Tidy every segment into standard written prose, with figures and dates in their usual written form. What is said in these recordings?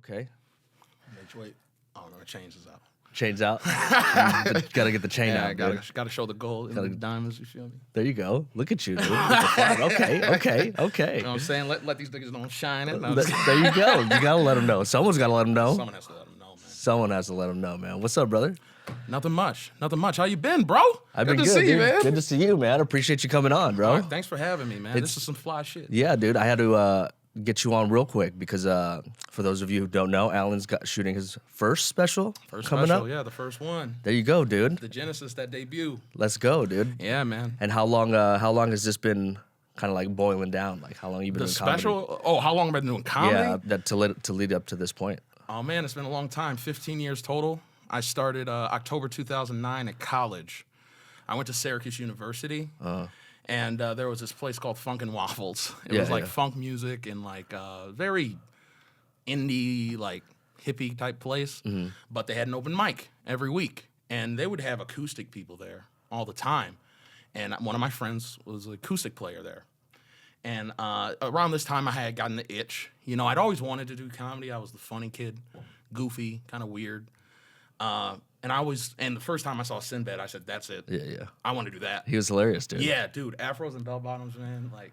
Okay. Wait. Oh, no, the chains is out. Chain's out. Gotta get the chain out. Gotta show the gold and the diamonds, you feel me? There you go. Look at you, dude. Okay. You know what I'm saying? Let these niggas don't shine it. No, There you go. You gotta let them know. Someone's gotta let them know. someone has to let them know, man. Someone has to let them know, man. What's up, brother? Nothing much. How you been, bro? I've been good, to see you, dude. man. Good to see you, man. Appreciate you coming on, bro. All right, thanks for having me, man. This is some fly shit. Yeah, dude. I had to get you on real quick because for those of you who don't know, Alan's shooting his first special coming up. Yeah, the first one. There you go, dude. The Genesis, that debut. Let's go, dude. Yeah, man. And how long has this been kind of like boiling down? Like how long you been doing special? comedy? Oh, how long have I been doing comedy? Yeah, that to lead up to this point. Oh man, it's been a long time. 15 years total. I started October 2009 at college. I went to Syracuse University. And there was this place called Funk and Waffles. It was like funk music and like very indie, like hippie type place. Mm-hmm. But they had an open mic every week. And they would have acoustic people there all the time. And one of my friends was an acoustic player there. And around this time, I had gotten the itch. You know, I'd always wanted to do comedy. I was the funny kid, goofy, kind of weird. And the first time I saw Sinbad, I said, that's it. Yeah. I want to do that. He was hilarious, dude. Yeah, dude. Afros and bell bottoms, man. Like,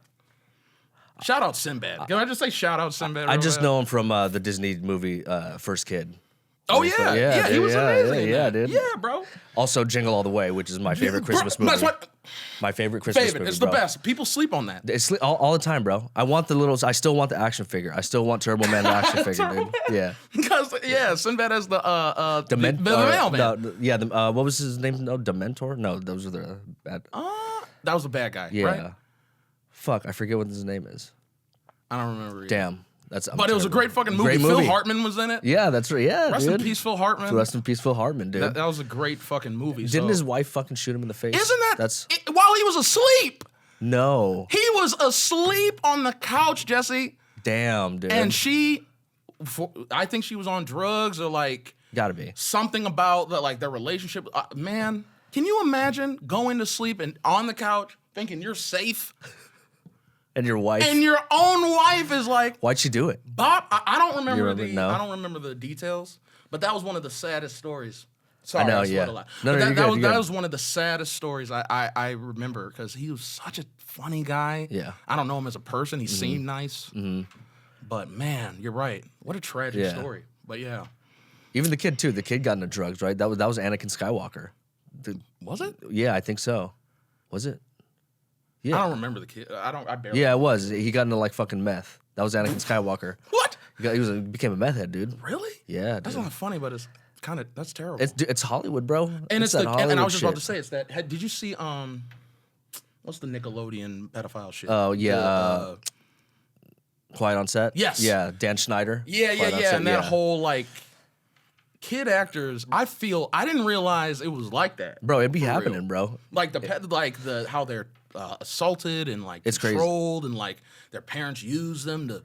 shout out Sinbad. Can I just say shout out Sinbad? I just know him from the Disney movie First Kid. Oh, yeah. He was amazing. Yeah, dude. Yeah, bro. Also, Jingle All the Way, which is my favorite Christmas movie. That's what. My favorite Christmas movie, It's bro. the best. People sleep on that. It's all the time, bro. I still want the action figure. I still want Turbo Man the action figure, dude. Yeah. Because, Sinbad has the mailman. No, what was his name? No, Dementor? No, those were the bad. That was the bad guy, Yeah. right? Fuck, I forget what his name is. I don't remember either. Damn. But it was a great fucking movie. Phil Hartman was in it. Yeah, that's right. Yeah, Rest dude. in peace, Phil Hartman. Rest in peace, Phil Hartman, dude. That was a great fucking movie. Didn't his wife fucking shoot him in the face? Isn't that while he was asleep? No. He was asleep on the couch, Jesse. Damn, dude. And I think she was on drugs or like gotta be something about their relationship. Man, can you imagine going to sleep and on the couch thinking you're safe? And your wife. And your own wife is like, why'd she do it? Bob, I don't remember No? I don't remember the details, but that was one of the saddest stories. Sorry, I know, sweat a lot. No, that was one of the saddest stories I remember because he was such a funny guy. Yeah. I don't know him as a person. He seemed nice. Mm-hmm. But man, you're right. What a tragic story. But yeah. Even the kid too. The kid got into drugs, right? That was Anakin Skywalker. Was it? Yeah, I think so. Was it? Yeah. I don't remember the kid. I barely. Yeah, it was. He got into like fucking meth. That was Anakin Skywalker. What? He became a meth head, dude. Really? Yeah, dude. That's not funny, but it's kind of that's terrible. It's Hollywood, bro. And it's that and I Hollywood was just about to shit. say it's that. Did you see what's the Nickelodeon pedophile shit? Oh yeah. Quiet on Set. Yes. Yeah, Dan Schneider. Yeah, Quiet on Set, and that whole like kid actors. I didn't realize it was like that. Bro, it'd be For happening, real. bro. Like the how they're assaulted and like It's crazy. controlled and like their parents use them to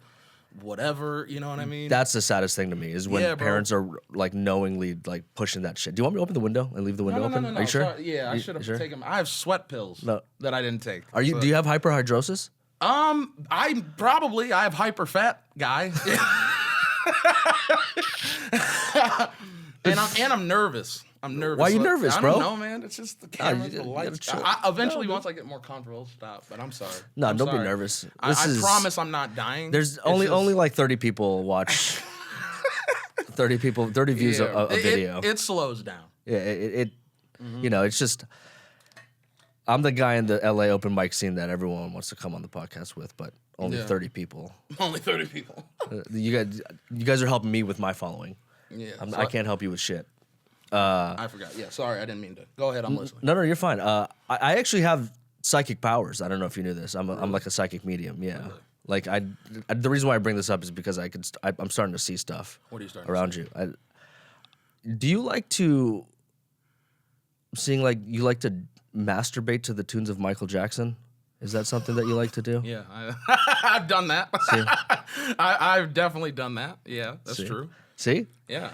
whatever. You know what I mean? That's the saddest thing to me is when Yeah, bro. parents are like knowingly like pushing that shit. Do you want me to open the window and leave the window open? No. Are you sure? Sorry. Yeah, I should have taken. I have sweat pills that I didn't take. Do you have hyperhidrosis? I have hyper fat guy. and I'm nervous. I'm nervous. Why are you nervous, bro? I don't know, man. It's just the camera, the lights. Eventually, once I get more comfortable, I'll stop. But I'm sorry. No, I'm don't be sorry. nervous. I promise I'm not dying. There's only like 30 people watch. 30 views a video. It slows down. Yeah, you know, it's just. I'm the guy in the LA open mic scene that everyone wants to come on the podcast with, but only 30 people. Only 30 people. You guys are helping me with my following. Yeah, I can't help you with shit. I forgot. Yeah, sorry, I didn't mean to. Go ahead, I'm listening. No, you're fine. I actually have psychic powers. I don't know if you knew this. I'm like a psychic medium. Yeah. Really? Like the reason why I bring this up is because I'm starting to see stuff. What are you starting around to you? Do you like to you like to masturbate to the tunes of Michael Jackson? Is that something that you like to do? Yeah, I've done that. I've definitely done that. Yeah, that's true. See? Yeah.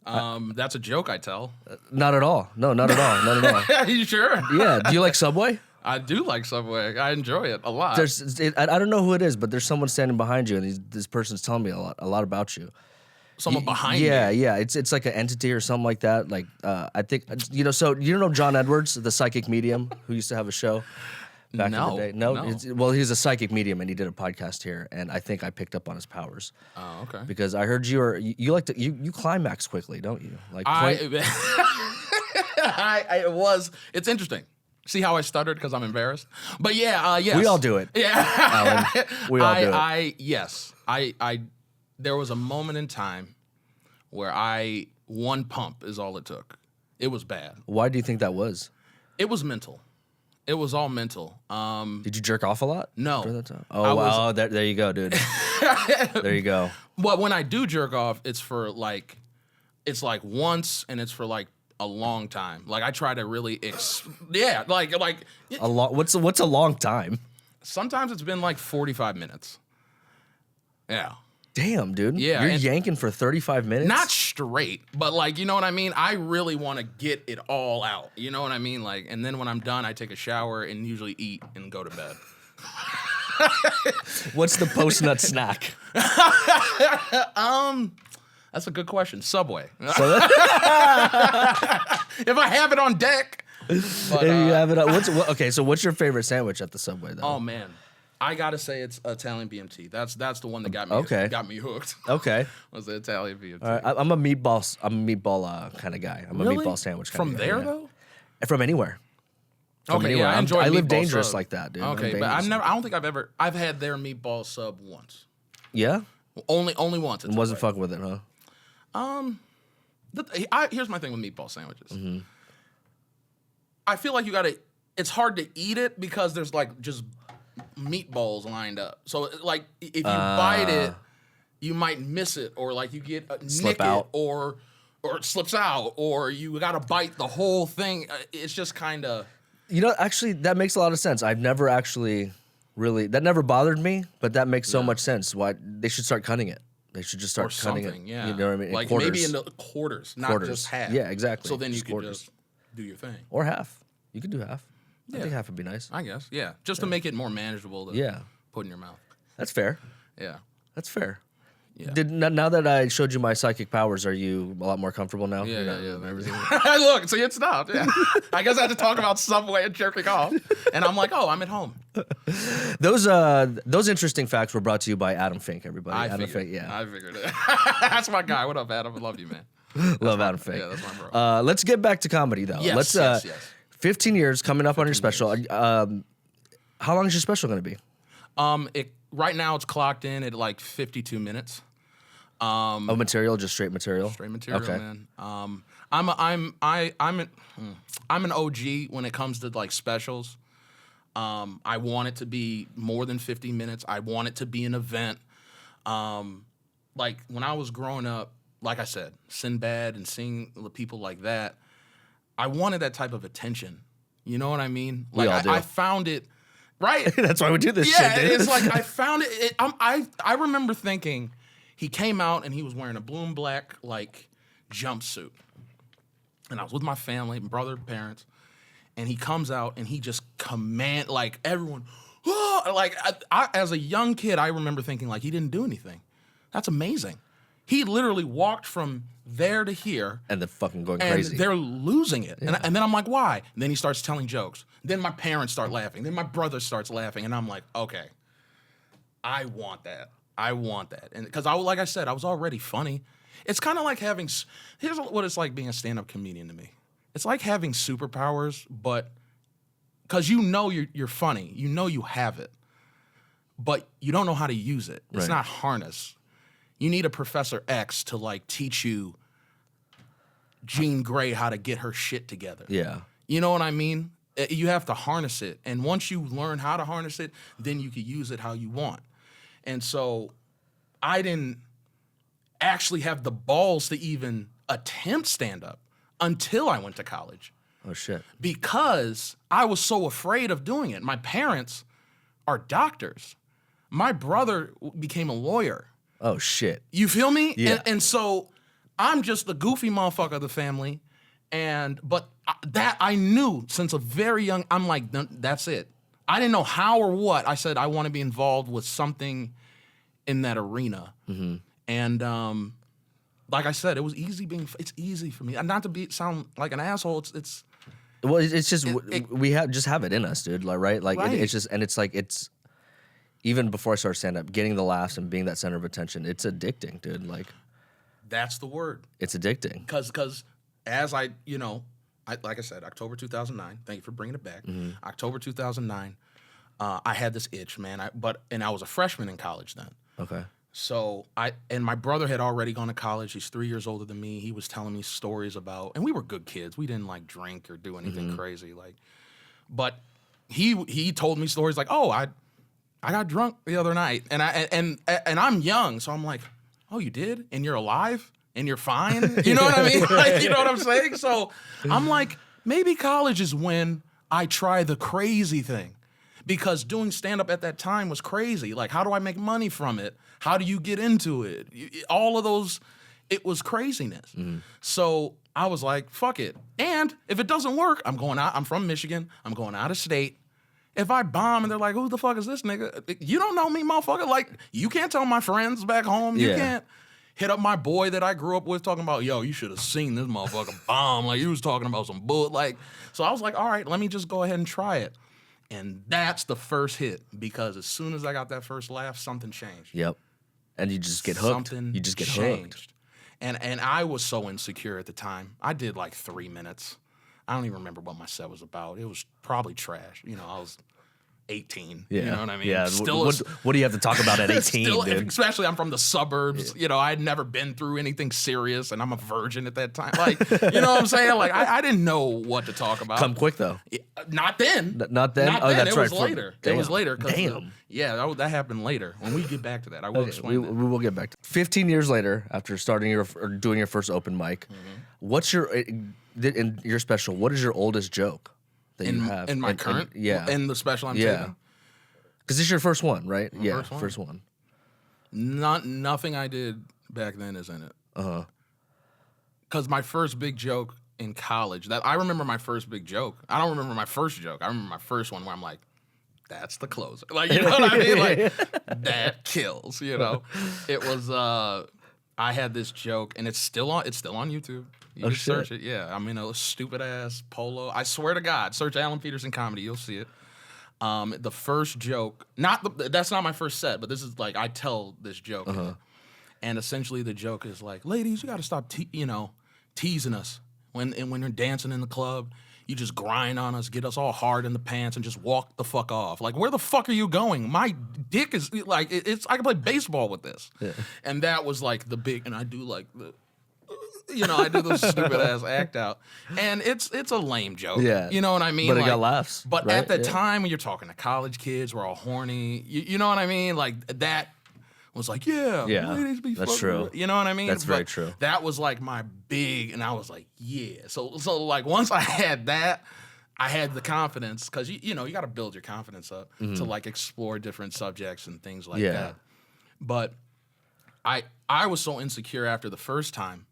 That's a joke I tell. Not at all. No, not at all. Not at all. Are you sure? Yeah. Do you like Subway? I do like Subway. I enjoy it a lot. I don't know who it is, but there's someone standing behind you, and this person's telling me a lot about you. someone behind yeah, me. Yeah. It's like an entity or something like that. Like I think So you know John Edwards, the psychic medium who used to have a show back in the day. No. Well, he's a psychic medium and he did a podcast here, and I think I picked up on his powers. Oh, okay. Because I heard you like to you climax quickly, don't you? Like it's interesting. See how I stuttered because I'm embarrassed? But yeah, yes. We all do it. Yeah. Alan, we all do it. Yes. There was a moment in time where one pump is all it took. It was bad. Why do you think that was? It was mental. It was all mental. Did you jerk off a lot? No. During that time? Oh, wow. There you go, dude. There you go. But when I do jerk off, it's like once, and it's for like a long time. Like I try to really, a long. What's a long time? Sometimes it's been like 45 minutes. Yeah. Damn, dude. Yeah. You're yanking for 35 minutes? Not straight, but like, you know what I mean? I really want to get it all out. You know what I mean? Like, and then when I'm done, I take a shower and usually eat and go to bed. What's the post-nut snack? That's a good question. Subway. If I have it on deck. But, you have it on, okay, so what's your favorite sandwich at the Subway, though? Oh, man. I got to say it's Italian BMT. That's the one that got me hooked. Okay. Was the Italian BMT. All right. I'm a meatball kind of guy. I'm really? a meatball sandwich kind of guy. From there, though? From anywhere. Yeah, I enjoy. I live dangerous like that, dude. Okay, but I don't think I've had their meatball sub once. Yeah. Only once. And wasn't fucking with it, huh? Here's my thing with meatball sandwiches. Mm-hmm. I feel like it's hard to eat it because there's like just meatballs lined up. So like if you bite it, you might miss it, or like you get nick it, or it slips out, or you got to bite the whole thing. It's just kind of. Actually, that makes a lot of sense. I've never actually that never bothered me, but that makes so much sense. Why they should start cutting it. They should just start cutting it. Yeah. You know what I mean? Like quarters. maybe into quarters, not just half. Yeah, exactly. So then you can just do your thing. Or half. You could do half. I think half would be nice. I guess, yeah. Just to make it more manageable to put in your mouth. That's fair. Yeah. That's fair. Yeah. Now that I showed you my psychic powers, are you a lot more comfortable now? Yeah. Everything. Look, see, it stopped. Yeah. I guess I had to talk about Subway and jerking off. And I'm like, oh, I'm at home. Those interesting facts were brought to you by Adam Fink, everybody. I figured it. That's my guy. What up, Adam? I love you, man. Love Adam Fink. Yeah, that's my bro. Let's get back to comedy, though. Yes. 15 years coming up on your special. How long is your special going to be? Right now, it's clocked in at like 52 minutes. Material, just straight material. Straight material, okay. Man. I'm an OG when it comes to like specials. I want it to be more than 50 minutes. I want it to be an event. Like when I was growing up, like I said, Sinbad and seeing the people like that, I wanted that type of attention. You know what I mean? Like we all do. I found it. Right. That's why we do this shit, dude. It's like I found it. I remember thinking he came out and he was wearing a blue and black like jumpsuit. And I was with my family, my brother, parents, and he comes out and he just like everyone, oh, like I, as a young kid, I remember thinking like he didn't do anything. That's amazing. He literally walked from there to here. And they're fucking going and crazy. They're losing it. Yeah. And then I'm like, why? And then he starts telling jokes. Then my parents start laughing. Then my brother starts laughing. And I'm like, okay, I want that. And because like I said, I was already funny. It's kind of like here's what it's like being a stand-up comedian to me. It's like having superpowers, but because you're funny. You know you have it. But you don't know how to use it. It's not harness. You need a Professor X to like teach you Jean Grey how to get her shit together. Yeah. You know what I mean? You have to harness it. And once you learn how to harness it, then you can use it how you want. And so I didn't actually have the balls to even attempt stand-up until I went to college. Oh, shit. Because I was so afraid of doing it. My parents are doctors. My brother became a lawyer. Oh, shit. You feel me? Yeah. And so I'm just the goofy motherfucker of the family. But that I knew since a very young, I'm like, that's it. I didn't know how or what. I said, I want to be involved with something in that arena. Mm-hmm. And like I said, it's easy for me. And not to sound like an asshole, well, it's just we have it in us, dude. Like, right? Like Right. it's just, and it's like even before I started stand up, getting the laughs and being that center of attention, it's addicting, dude. Like that's the word. it's addicting. Because as I like I said, October 2009. Thank you for bringing it back. October 2009. I had this itch, man. I was a freshman in college then. Okay. So my brother had already gone to college. He's 3 years older than me. He was telling me stories about, and we were good kids. We didn't like drink or do anything crazy, but he told me stories like, oh, I got drunk the other night, and I'm young, so I'm like, oh, you did, and you're alive, and you're fine. You know what I mean? Like, you know what I'm saying? So I'm like, maybe college is when I try the crazy thing. Because doing stand-up at that time was crazy. Like, how do I make money from it? How do you get into it? All of those, it was craziness. So I was like, fuck it. And if it doesn't work, I'm going out. I'm from Michigan. I'm going out of state. If I bomb and they're like, who the fuck is this nigga? You don't know me, motherfucker. Like, you can't tell my friends back home. You can't hit up my boy that I grew up with talking about, yo, you should have seen this motherfucker bomb. Like, he was talking about some bull. Like, so I was like, all right, let me just go ahead and try it. And that's the first hit, because as soon as I got that first laugh, something changed. Yep. And you just get hooked. You just get hooked. And I was so insecure at the time. I did like 3 minutes. I don't even remember what my set was about. It was probably trash. You know, I was 18. Yeah. You know what I mean? Yeah. What do you have to talk about at 18, dude? Especially I'm from the suburbs. Yeah. You know, I'd never been through anything serious, and I'm a virgin at that time. Like, you know what I'm saying? Like, I didn't know what to talk about. Come quick, though. Not then. Not then? Not then. That's right. It was later. It was later. Damn. That happened later. When we get back to that, I will explain that. We will get back to 15 years later, after doing your first open mic, what's in your special, what is your oldest joke that you have? In my current? In the special I'm taking? Because this is your first one, right? First one. Nothing I did back then is in it. Because my first big joke in college, I remember my first big joke. I don't remember my first joke. I remember my first one where I'm like, that's the closer. Like, you know what I mean? Like, that kills, you know? It was, I had this joke, and it's still on YouTube. You can search it. Yeah, I mean, a stupid ass polo. I swear to God, search Alan Peterson comedy. You'll see it. The first joke, that's not my first set, but this is like, I tell this joke. And essentially the joke is like, ladies, you got to stop, teasing us. When you're dancing in the club, you just grind on us, get us all hard in the pants, and just walk the fuck off. Like, where the fuck are you going? My dick is like, I can play baseball with this. Yeah. And that was like the big, and I do like I do the stupid ass act out, and it's a lame joke. Yeah, you know what I mean. But it got laughs. But right? at the time when you're talking to college kids, we're all horny. You know what I mean? Like that was like, ladies be that's true. You know what I mean? That's very true. That was like my big, and I was like, yeah. So like once I had that, I had the confidence, because you got to build your confidence up to like explore different subjects and things like that. But I was so insecure after the first time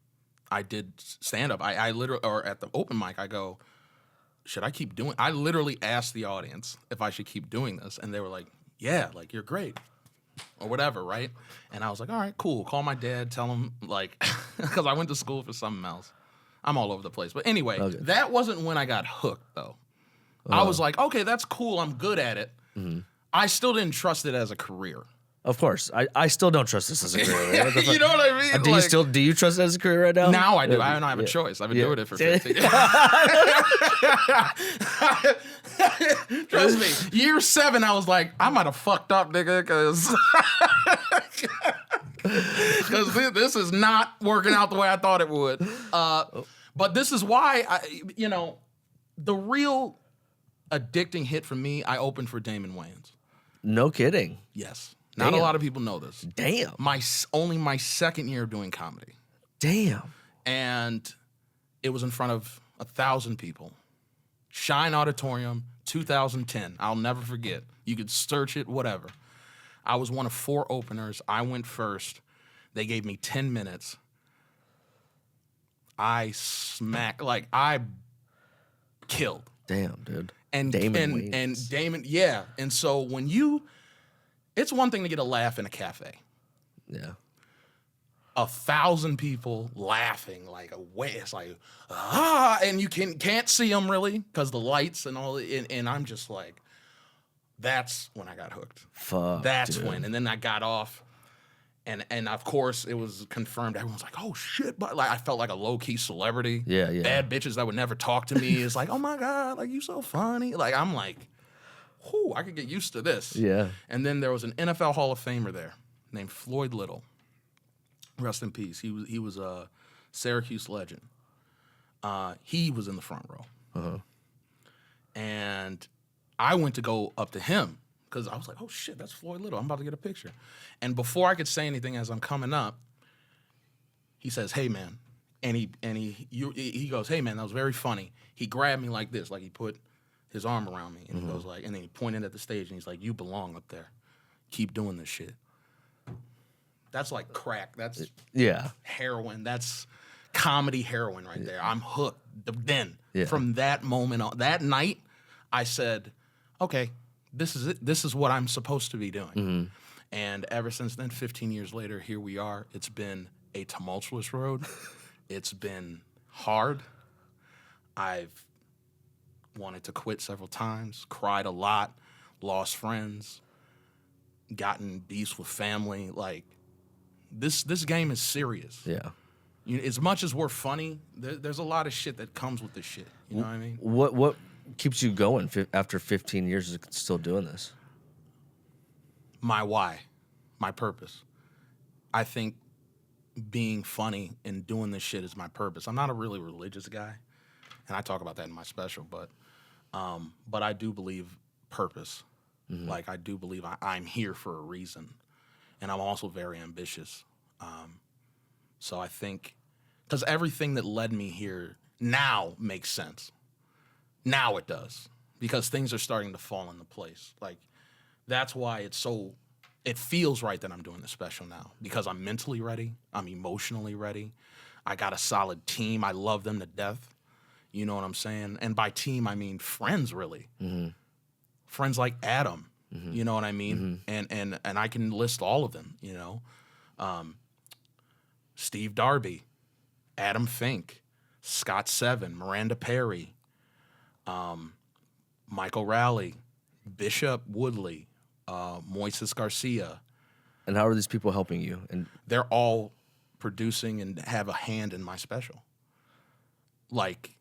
I did stand up. I literally, or at the open mic, I go, should I keep doing? I literally asked the audience if I should keep doing this, and they were like, yeah, like, you're great, or whatever, right? And I was like, all right, cool. Call my dad, tell him, like, because I went to school for something else. I'm all over the place. But anyway, that wasn't when I got hooked, though. I was like, okay, that's cool. I'm good at it. I still didn't trust it as a career. Of course, I still don't trust this as a career. You know what I mean? Do you trust it as a career right now? Now I do. I don't have a choice. I've been doing it for 15 years. Trust me. Year 7, I was like, I might have fucked up, nigga, because this is not working out the way I thought it would. But this is why the real addicting hit for me, I opened for Damon Wayans. No kidding. Yes. Not a lot of people know this. Damn. Only my second year of doing comedy. Damn. And it was in front of 1,000 people. Shine Auditorium, 2010. I'll never forget. You could search it, whatever. I was one of 4 openers. I went first. They gave me 10 minutes. I killed. Damn, dude. And Damon, yeah. And so it's one thing to get a laugh in a cafe. Yeah. 1,000 people laughing like a way. It's like, and you can't see them really because the lights and all. And I'm just like, that's when I got hooked. Fuck, That's dude. when. And then I got off. And of course it was confirmed. Everyone's like, "Oh shit!" But like, I felt like a low key celebrity. Yeah, yeah. Bad bitches that would never talk to me is like, "Oh my god, like you so funny." Like I'm like, "Whoo, I could get used to this." Yeah. And then there was an NFL Hall of Famer there named Floyd Little. Rest in peace. He was a Syracuse legend. He was in the front row, and I went to go up to him. Because I was like, oh shit, that's Floyd Little. I'm about to get a picture. And before I could say anything as I'm coming up, he says, hey man. And he goes, hey man, that was very funny. He grabbed me like this, like he put his arm around me. And he goes like, and then he pointed at the stage and he's like, you belong up there. Keep doing this shit. That's like crack. That's heroin. That's comedy heroin right there. I'm hooked. Then from that moment on, that night, I said, okay, this is it. This is what I'm supposed to be doing. And ever since then, 15 years later, here we are. It's been a tumultuous road. It's been hard. I've wanted to quit several times, cried a lot, lost friends, gotten beefs with family. Like, this game is serious. Yeah. As much as we're funny, there's a lot of shit that comes with this shit. You know what I mean? What keeps you going after 15 years of still doing this? My why, my purpose. I think being funny and doing this shit is my purpose. I'm not a really religious guy, and I talk about that in my special, but I do believe purpose. Like, I do believe I'm here for a reason, and I'm also very ambitious. So I think, because everything that led me here now makes sense. Now it does, because things are starting to fall into place. Like, that's why it feels right that I'm doing the special now, because I'm mentally ready. I'm emotionally ready. I got a solid team. I love them to death. You know what I'm saying? And by team, I mean friends, really. Friends like Adam. You know what I mean? And I can list all of them, you know. Steve Darby, Adam Fink, Scott Seven, Miranda Perry, Michael Rowley, Bishop Woodley, Moises Garcia. And how are these people helping you? And they're all producing and have a hand in my special. Like,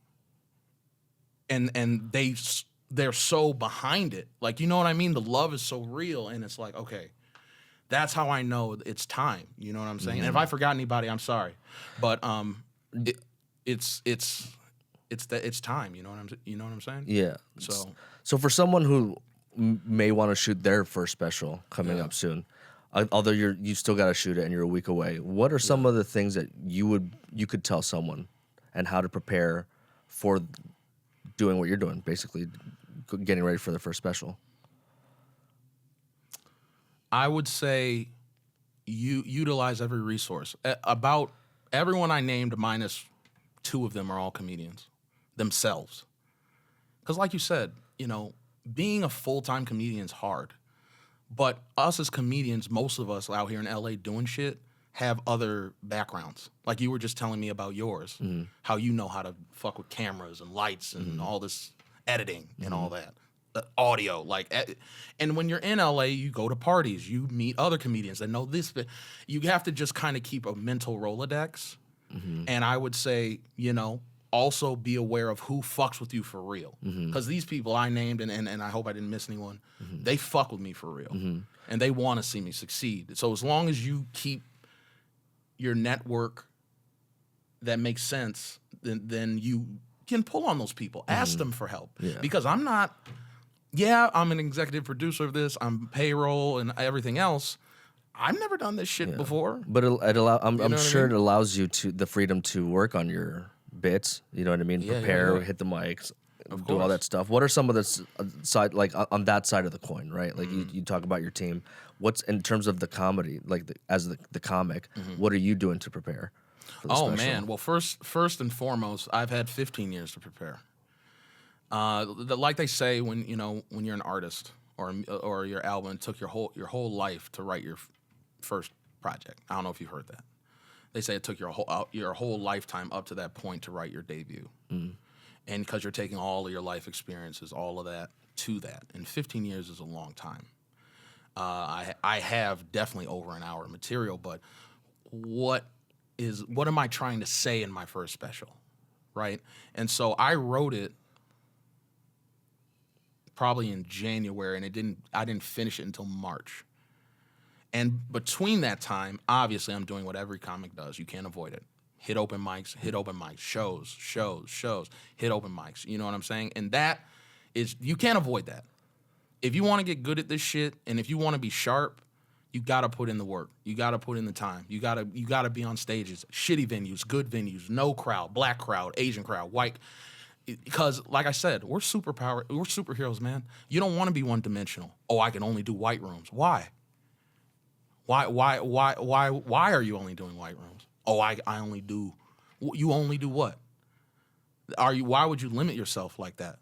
and they're so behind it. Like, you know what I mean? The love is so real, and it's like, okay, that's how I know it's time. You know what I'm saying? And if I forgot anybody, I'm sorry, but it's time. You know what I'm saying? yeah. So for someone who may want to shoot their first special coming up soon, although you still got to shoot it and you're a week away, what are some of the things that you could tell someone and how to prepare for doing what you're doing, basically getting ready for their first special? I would say you utilize every resource. About everyone I named, minus 2 of them, are all comedians themselves. Because like you said, you know, being a full-time comedian is hard. But us as comedians, most of us out here in LA doing shit, have other backgrounds. Like you were just telling me about yours, how you know how to fuck with cameras and lights and all this editing and all that. Audio, like, and when you're in LA, you go to parties, you meet other comedians that know this, but you have to just kind of keep a mental Rolodex. And I would say, you know, also be aware of who fucks with you for real. Because these people I named, and I hope I didn't miss anyone, they fuck with me for real. And they want to see me succeed. So as long as you keep your network that makes sense, then you can pull on those people. Ask them for help. Because I'm not... Yeah, I'm an executive producer of this. I'm payroll and everything else. I've never done this shit before. But I'm sure it allows you the freedom to work on your bits. You know what I mean? Prepare, hit the mics, do all that stuff. What are some of the side, like on that side of the coin, right? Like you talk about your team. What's in terms of the comedy, like as the comic? What are you doing to prepare for the special? Man, well, first and foremost, I've had 15 years to prepare. Like they say, when you're an artist or your album took your whole life to write your first project. I don't know if you've heard that. They say it took your whole lifetime up to that point to write your debut. And because you're taking all of your life experiences, all of that to that. And 15 years is a long time. I have definitely over an hour of material, but what am I trying to say in my first special, right? And so I wrote it probably in January, and I didn't finish it until March. And between that time, obviously, I'm doing what every comic does. You can't avoid it. Hit open mics, shows, hit open mics. You know what I'm saying? And that is, you can't avoid that. If you want to get good at this shit, and if you want to be sharp, you got to put in the work. You got to put in the time. You got to be on stages, shitty venues, good venues, no crowd, black crowd, Asian crowd, white. Because, like I said, we're superheroes, man. You don't want to be one-dimensional. Oh, I can only do white rooms. Why? Why are you only doing white rooms? Oh, I only do. You only do what? Why would you limit yourself like that?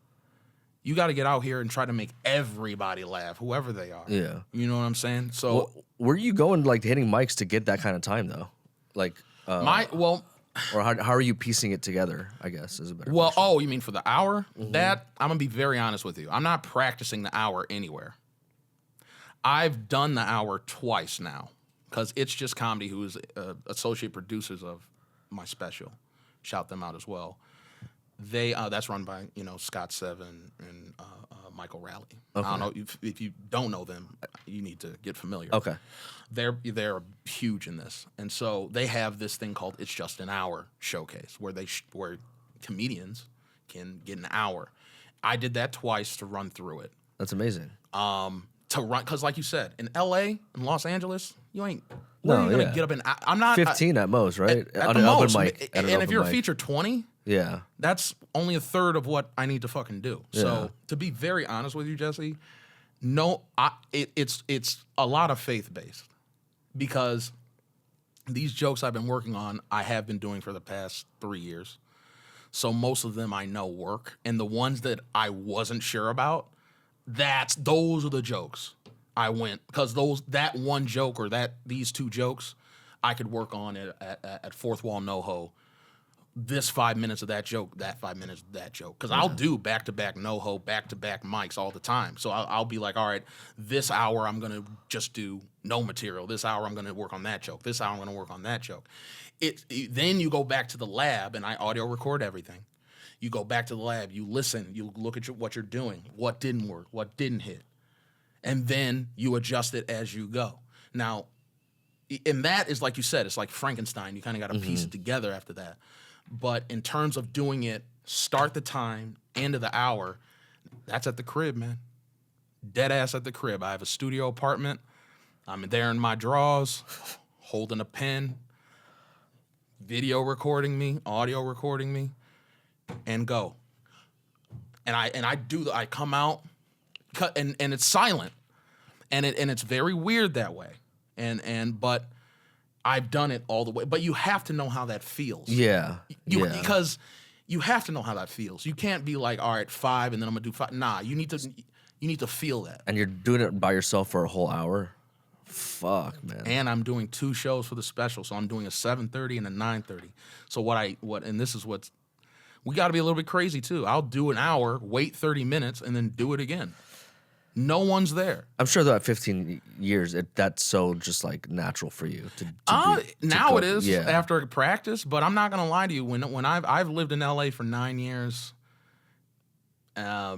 You got to get out here and try to make everybody laugh, whoever they are. Yeah. You know what I'm saying? So where are you going, like, hitting mics to get that kind of time, though? Like, or how are you piecing it together, I guess, is a better question. Oh, you mean for the hour? That, I'm going to be very honest with you. I'm not practicing the hour anywhere. I've done the hour twice now, because It's Just Comedy, who is associate producers of my special, shout them out as well. They that's run by Scott Seven and Michael Raleigh. Okay. I don't know if you don't know them, you need to get familiar. Okay, they're huge in this, and so they have this thing called It's Just an Hour showcase, where where comedians can get an hour. I did that twice to run through it. That's amazing. To run, because like you said, in L.A. and Los Angeles, you ain't. You're gonna get up in. I'm not 15 at most, right? At the most. And if you're a feature 20, yeah, that's only a third of what I need to fucking do. Yeah. So to be very honest with you, Jesse, no, it's a lot of faith based, because these jokes I've been working on, I have been doing for the past 3 years. So most of them I know work, and the ones that I wasn't sure about, those are the jokes I went, because that one joke or these two jokes I could work on at Fourth Wall NoHo. This 5 minutes of that joke, that 5 minutes of that joke, because I'll do back-to-back NoHo, back-to-back mics all the time. So I'll be like, all right, this hour I'm gonna just do no material. This hour I'm gonna work on that joke. This hour I'm gonna work on that joke. Then you go back to the lab and I audio record everything. You go back to the lab, you listen, you look at what you're doing, what didn't work, what didn't hit, and then you adjust it as you go. Now, and that is, like you said, it's like Frankenstein. You kind of got to piece it together after that. But in terms of doing it, start the time, end of the hour, that's at the crib, man. Dead ass at the crib. I have a studio apartment. I'm there in my drawers, holding a pen, video recording me, audio recording me, and go. And I come out, and it's silent, and it's very weird that way. But I've done it all the way. But you have to know how that feels. Yeah. Because you have to know how that feels. You can't be like, all right, 5, and then I'm gonna do 5. Nah, you need to feel that. And you're doing it by yourself for a whole hour? Fuck, man. And I'm doing 2 shows for the special, so I'm doing a 7:30 and a 9:30. So and this is what's, we got to be a little bit crazy too. I'll do an hour, wait 30 minutes, and then do it again. No one's there. I'm sure that 15 years, that's so just like natural for you to now go, it is after practice, but I'm not gonna lie to you. When I've lived in LA for 9 years, I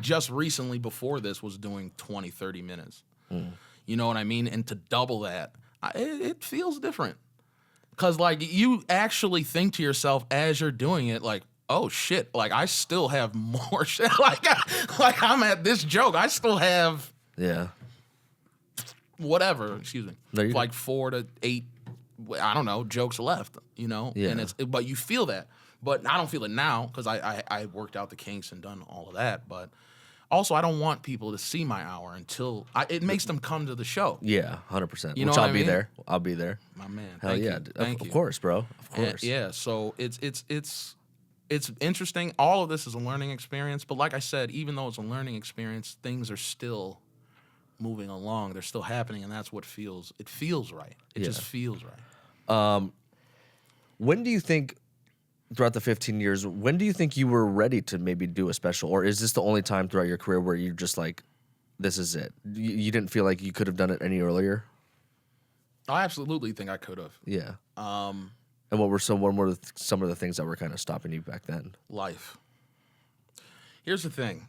just recently before this was doing 20, 30 minutes. You know what I mean? And to double that, it feels different. Because, like, you actually think to yourself as you're doing it, like, oh, shit, like, I still have more shit. Like I'm at this joke. I still have whatever, excuse me, like 4 to 8, I don't know, jokes left, you know? Yeah. And but you feel that. But I don't feel it now because I worked out the kinks and done all of that. But also, I don't want people to see my hour until it makes them come to the show. Yeah, 100%. You know what I mean? Be there. I'll be there. My man. Hell yeah. Thank you. Of course, bro. Of course. Yeah. So it's interesting. All of this is a learning experience. But like I said, even though it's a learning experience, things are still moving along. They're still happening, and that's what feels right. It just feels right. When do you think, throughout the 15 years, when do you think you were ready to maybe do a special? Or is this the only time throughout your career where you're just like, this is it? You didn't feel like you could have done it any earlier? I absolutely think I could have. Yeah. And what were some of the things that were kind of stopping you back then? Life. Here's the thing.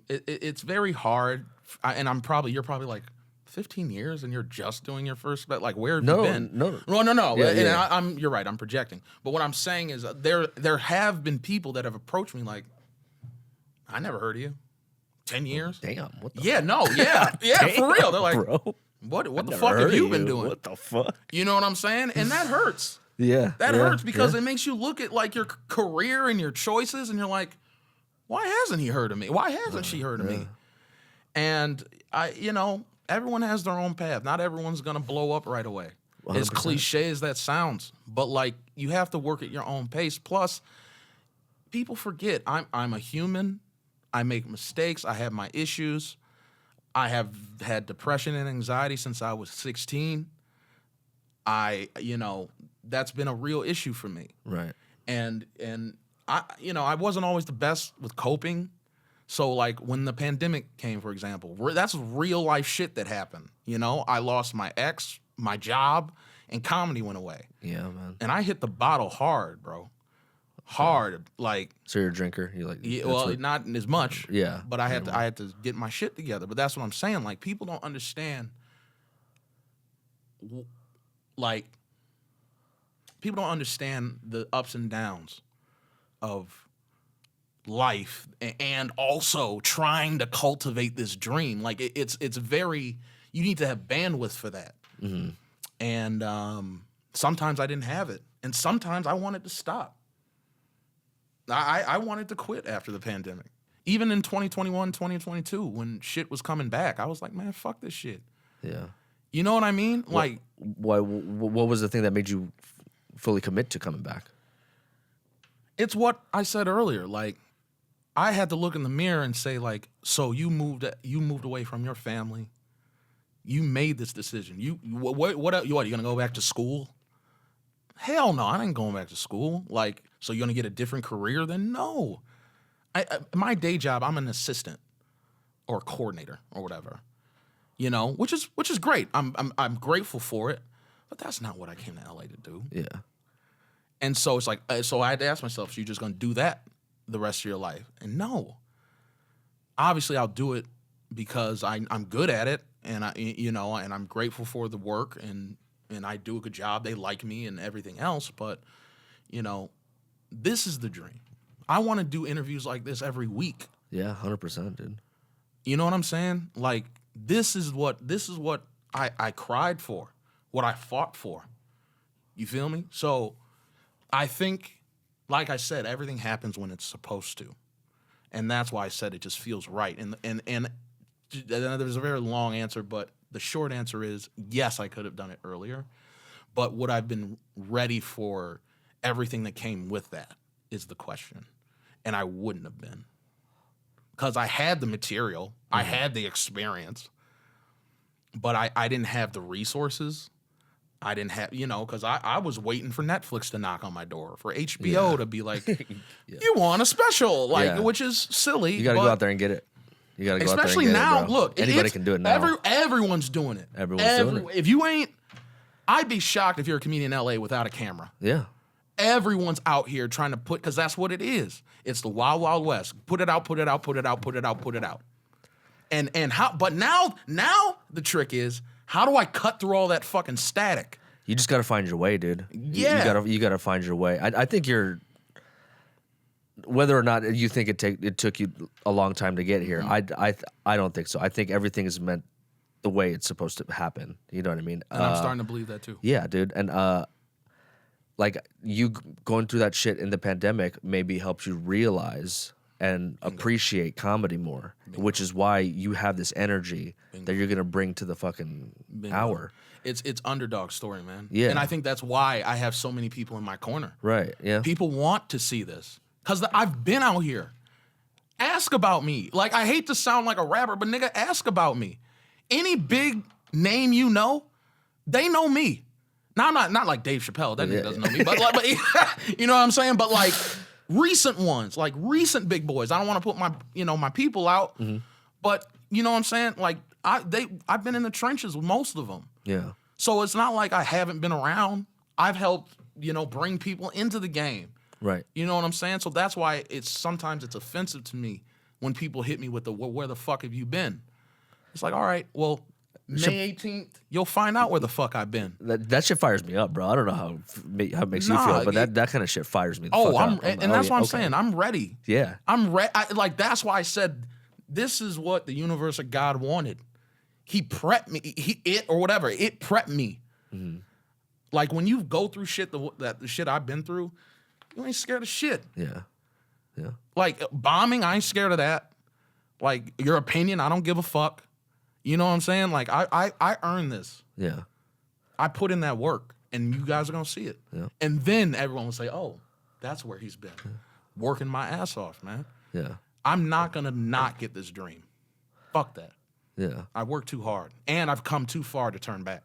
It's very hard, and you're probably like 15 years, and you're just doing your first. But like, where have you been? No. Yeah, You're right. I'm projecting. But what I'm saying is, there have been people that have approached me like, I never heard of you. 10 years. Damn. What the? Yeah. No. Yeah. For real. They're like, bro, what the fuck have you been doing? What the fuck? You know what I'm saying? And that hurts. Yeah. That hurts because it makes you look at like your career and your choices, and you're like, why hasn't he heard of me? Why hasn't she heard of me? And everyone has their own path. Not everyone's gonna blow up right away. 100%. As cliche as that sounds, but like you have to work at your own pace. Plus, people forget I'm a human. I make mistakes. I have my issues. I have had depression and anxiety since I was 16. That's been a real issue for me. Right. And I wasn't always the best with coping. So like when the pandemic came, for example, that's real life shit that happened. I lost my ex, my job, and comedy went away. Yeah, man. And I hit the bottle hard, bro. Hard, like. So you're a drinker? You like? Yeah, well, not as much. Yeah. But I had to get my shit together. But that's what I'm saying. Like people don't understand. Like people don't understand the ups and downs of life, and also trying to cultivate this dream. Like it's very. You need to have bandwidth for that. Mm-hmm. And sometimes I didn't have it, and sometimes I wanted to stop. I wanted to quit after the pandemic. Even in 2021, 2022, when shit was coming back, I was like, man, fuck this shit. Yeah. You know what I mean? Like, what was the thing that made you fully commit to coming back? It's what I said earlier. Like, I had to look in the mirror and say, like, so you moved away from your family. You made this decision. What are you gonna go back to school? Hell no, I ain't going back to school. Like, so you're gonna get a different career? Then no. My day job, I'm an assistant or a coordinator or whatever. Which is great. I'm grateful for it, but that's not what I came to LA to do. Yeah. And so it's like, so I had to ask myself, so you're just gonna do that the rest of your life? And no. Obviously, I'll do it because I'm good at it, and and I'm grateful for the work, and I do a good job. They like me and everything else, but this is the dream. I want to do interviews like this every week. Yeah, 100%, dude. You know what I'm saying? Like this is what I cried for, what I fought for. You feel me? So I think, like I said, everything happens when it's supposed to, and that's why I said it just feels right. And there's a very long answer, but the short answer is yes, I could have done it earlier, but would I've been ready for everything that came with that is the question, and I wouldn't have been, because I had the material, I had the experience, but I didn't have the resources. I didn't have, because I was waiting for Netflix to knock on my door, for HBO to be like, you want a special, which is silly. You got to go out there and get it. You got to go out there and get it. Especially now, look. Anybody can do it now. Everyone's doing it. Everyone's doing it. If you ain't, I'd be shocked if you're a comedian in LA without a camera. Yeah. Everyone's out here trying to put, because that's what it is. It's the Wild Wild West. Put it out, put it out, put it out, put it out, put it out. And how, but now the trick is, how do I cut through all that fucking static? You just got to find your way, dude. Yeah. You got to find your way. I think you're, whether or not you think it took you a long time to get here, I don't think so. I think everything is meant the way it's supposed to happen. You know what I mean? And I'm starting to believe that too. Yeah, dude. And like you going through that shit in the pandemic maybe helps you realize and appreciate comedy more, which is why you have this energy that you're gonna bring to the fucking hour. It's underdog story, man. Yeah. And I think that's why I have so many people in my corner. Right. Yeah. People want to see this. Because I've been out here. Ask about me. Like, I hate to sound like a rapper, but nigga, ask about me. any big name you know, they know me. Now, I'm not like Dave Chappelle. That nigga doesn't know me. But you know what I'm saying? But like recent ones, like recent big boys. I don't want to put my people out. Mm-hmm. But you know what I'm saying? Like I've been in the trenches with most of them. Yeah. So it's not like I haven't been around. I've helped, bring people into the game. Right. You know what I'm saying? So that's why sometimes it's offensive to me when people hit me with where the fuck have you been? It's like, all right, well, May 18th, you'll find out where the fuck I've been. That shit fires me up, bro. I don't know how it makes you feel, but that kind of shit fires me the fuck up. And that's what I'm saying. I'm ready. Yeah. I'm ready. Like, that's why I said this is what the universe of God wanted. He prepped me. It prepped me. Mm-hmm. Like, when you go through shit, the shit I've been through, you ain't scared of shit. Yeah. Yeah. Like, bombing, I ain't scared of that. Like, your opinion, I don't give a fuck. You know what I'm saying? Like, I earned this. Yeah. I put in that work, and you guys are going to see it. Yeah. And then everyone will say, oh, that's where he's been. Yeah. Working my ass off, man. Yeah. I'm not going to not get this dream. Fuck that. Yeah. I worked too hard, and I've come too far to turn back.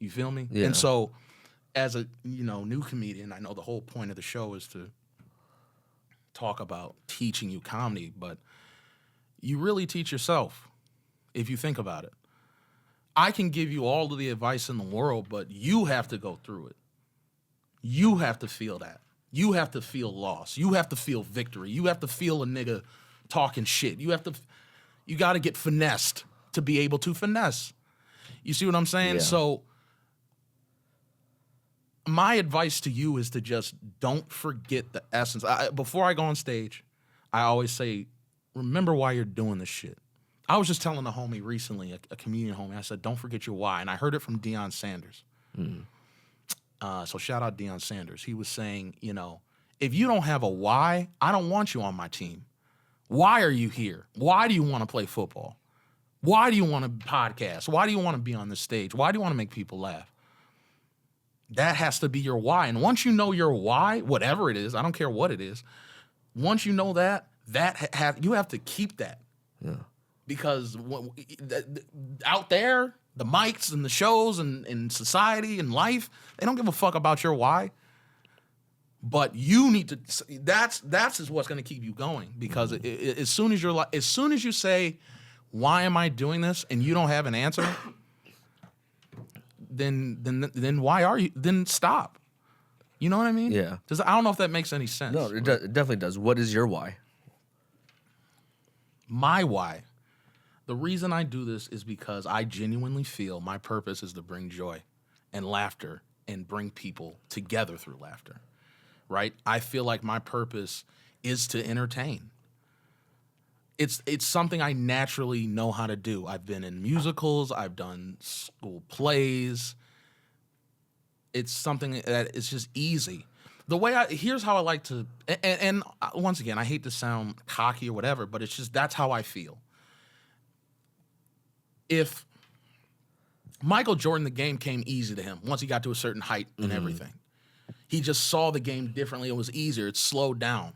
You feel me? Yeah. And so, as a new comedian, I know the whole point of the show is to talk about teaching you comedy, but you really teach yourself if you think about it. I can give you all of the advice in the world, but you have to go through it. You have to feel that. You have to feel loss. You have to feel victory. You have to feel a nigga talking shit. You got to get finessed to be able to finesse. You see what I'm saying? Yeah. So my advice to you is to just don't forget the essence. Before I go on stage, I always say, remember why you're doing this shit. I was just telling a homie recently, a comedian homie, I said, don't forget your why. And I heard it from Deion Sanders. Mm. So shout out Deion Sanders. He was saying, if you don't have a why, I don't want you on my team. Why are you here? Why do you want to play football? Why do you want to podcast? Why do you want to be on the stage? Why do you want to make people laugh? That has to be your why. And once you know your why, whatever it is, I don't care what it is, once you know that you have to keep that. Yeah. Because out there, the mics and the shows and society and life, they don't give a fuck about your why. But you need to. That's is what's going to keep you going. Because as soon as you say, "Why am I doing this?" and you don't have an answer, then why are you? Then stop. You know what I mean? Yeah. I don't know if that makes any sense. No, it definitely does. What is your why? My why. The reason I do this is because I genuinely feel my purpose is to bring joy and laughter and bring people together through laughter, right? I feel like my purpose is to entertain. It's something I naturally know how to do. I've been in musicals. I've done school plays. It's something that is just easy. Here's how I like to, and once again, I hate to sound cocky or whatever, but it's just, that's how I feel. If Michael Jordan, the game came easy to him once he got to a certain height and everything. He just saw the game differently. It was easier. It slowed down,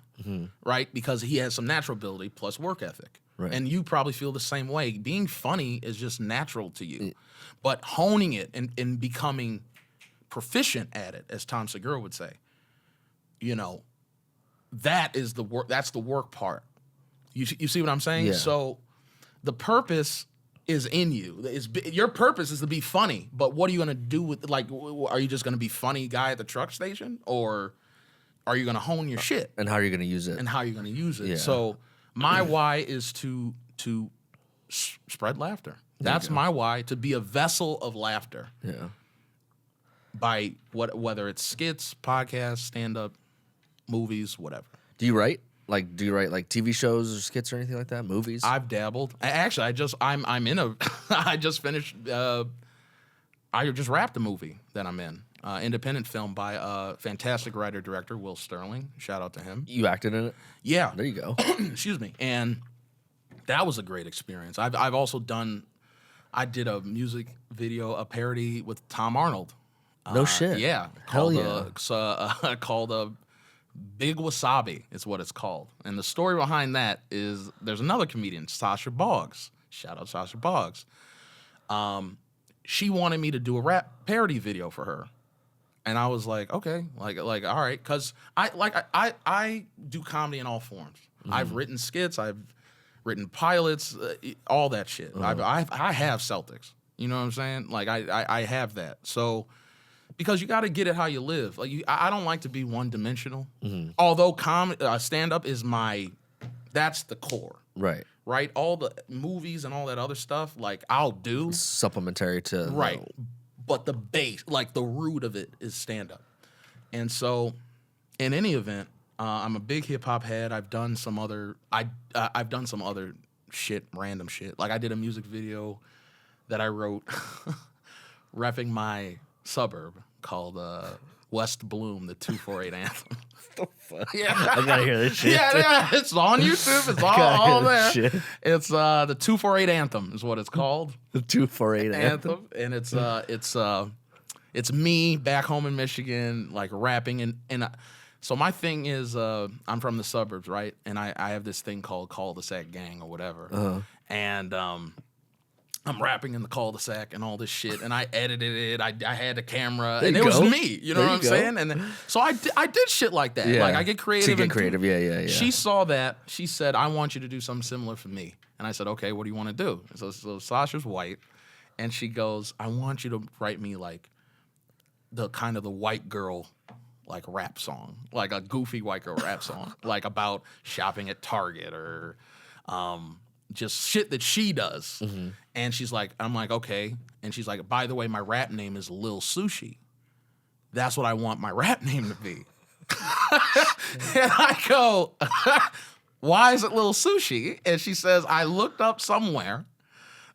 right? Because he has some natural ability plus work ethic. Right. And you probably feel the same way. Being funny is just natural to you. But honing it and becoming proficient at it, as Tom Segura would say, that is the work. That's the work part. You see what I'm saying? Yeah. So the purpose is in you. Your purpose is to be funny, but what are you going to do with, like, are you just going to be funny guy at the truck station, or are you going to hone your shit? And how are you going to use it? Yeah. So my why is to spread laughter. That's my why, to be a vessel of laughter. Yeah. By whether it's skits, podcasts, stand-up, movies, whatever. Do you write TV shows or skits or anything like that? Movies? I've dabbled. Actually, I just finished. I just wrapped a movie that I'm in. Independent film by a fantastic writer-director, Will Sterling. Shout out to him. You acted in it? Yeah. There you go. Excuse me. And that was a great experience. I've also I did a music video, a parody with Tom Arnold. No shit. Yeah. Hell yeah. Called Big Wasabi is what it's called. And the story behind that is there's another comedian, Sasha Boggs. shout out Sasha Boggs. She wanted me to do a rap parody video for her. And I was like, okay, like all right, because I do comedy in all forms. I've written skits, I've written pilots, all that shit. I have Celtics. You know what I'm saying? Like I have that. So because you got to get it how you live. Like I don't like to be one dimensional. Although stand up is that's the core. Right. Right. All the movies and all that other stuff, like I'll do supplementary to right. But the base, like the root of it, is stand up. And so, in any event, I'm a big hip hop head. I've done some other shit, random shit. Like I did a music video that I wrote, repping my suburb called West Bloom, the 248 anthem. Yeah, I gotta hear this shit. Yeah, it's on YouTube. It's all there. Shit. It's the 248 anthem is what it's called. The 248 anthem, and it's me back home in Michigan, like rapping and so my thing is I'm from the suburbs, right? And I have this thing called cul-de-sac gang or whatever, and I'm rapping in the cul-de-sac and all this shit, and I edited it. I had a camera, and it was me. You know what I'm saying? And so I did shit like that. Yeah. Like I get creative. Yeah. She saw that. She said, "I want you to do something similar for me." And I said, "Okay, what do you want to do?" So Sasha's white, and she goes, "I want you to write me like the kind of the white girl like rap song, like a goofy white girl rap song, like about shopping at Target or." Just shit that she does. And she's like, I'm like, okay. And she's like, by the way, my rap name is Lil Sushi. That's what I want my rap name to be. And I go, why is it Lil Sushi? And she says, I looked up somewhere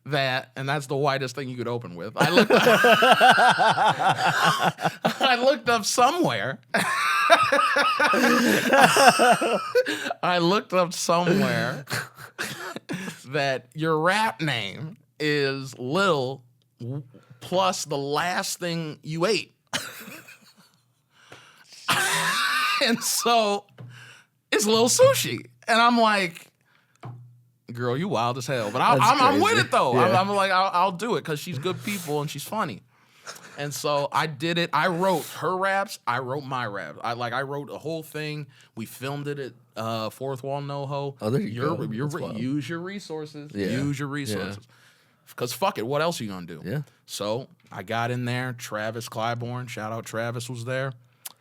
that, and that's the whitest thing you could open with. I looked up somewhere. I looked up somewhere that your rap name is Lil plus the last thing you ate. And so it's Lil Sushi. And I'm like, girl, you wild as hell. But I'm with it, though. Yeah. I'm like, I'll do it because she's good people and she's funny. And so I did it. I wrote her raps. I wrote my raps. I wrote a whole thing. We filmed it at Fourth Wall NoHo. Oh, there you go. Use your resources. Yeah. Use your resources. Because fuck it. What else are you going to do? Yeah. So I got in there. Travis Clybourne, shout out Travis, was there.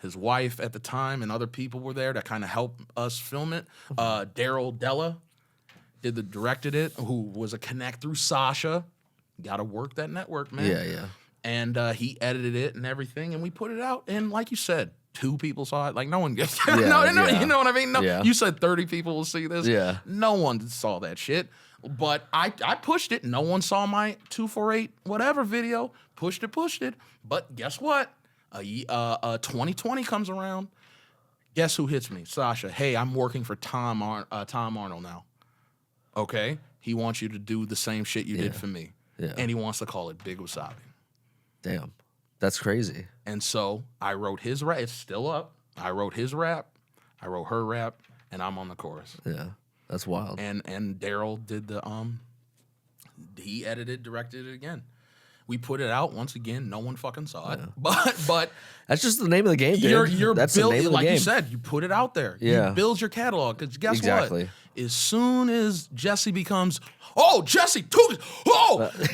His wife at the time and other people were there that kind of helped us film it. Daryl Della directed it, who was a connect through Sasha. Got to work that network, man. Yeah. And he edited it and everything, and we put it out. And like you said, 2 people saw it. Like no one gets you know what I mean? No, you said 30 people will see this. Yeah. No one saw that shit. But I pushed it. No one saw my 248 whatever video. Pushed it. But guess what? 2020 comes around. Guess who hits me? Sasha. Hey, I'm working for Tom Arnold now. Okay? He wants you to do the same shit you did for me. Yeah. And he wants to call it Big Wasabi. Damn. That's crazy. And so I wrote his rap. It's still up. I wrote his rap. I wrote her rap. And I'm on the chorus. Yeah. That's wild. And Daryl did the he edited, directed it again. We put it out once again. No one fucking saw it. But that's just the name of the game, dude. You're that's build, the name of the like game. you said, you put it out there. Yeah. You build your catalog. Because guess what? As soon as Jesse becomes, Jesse, Tugas,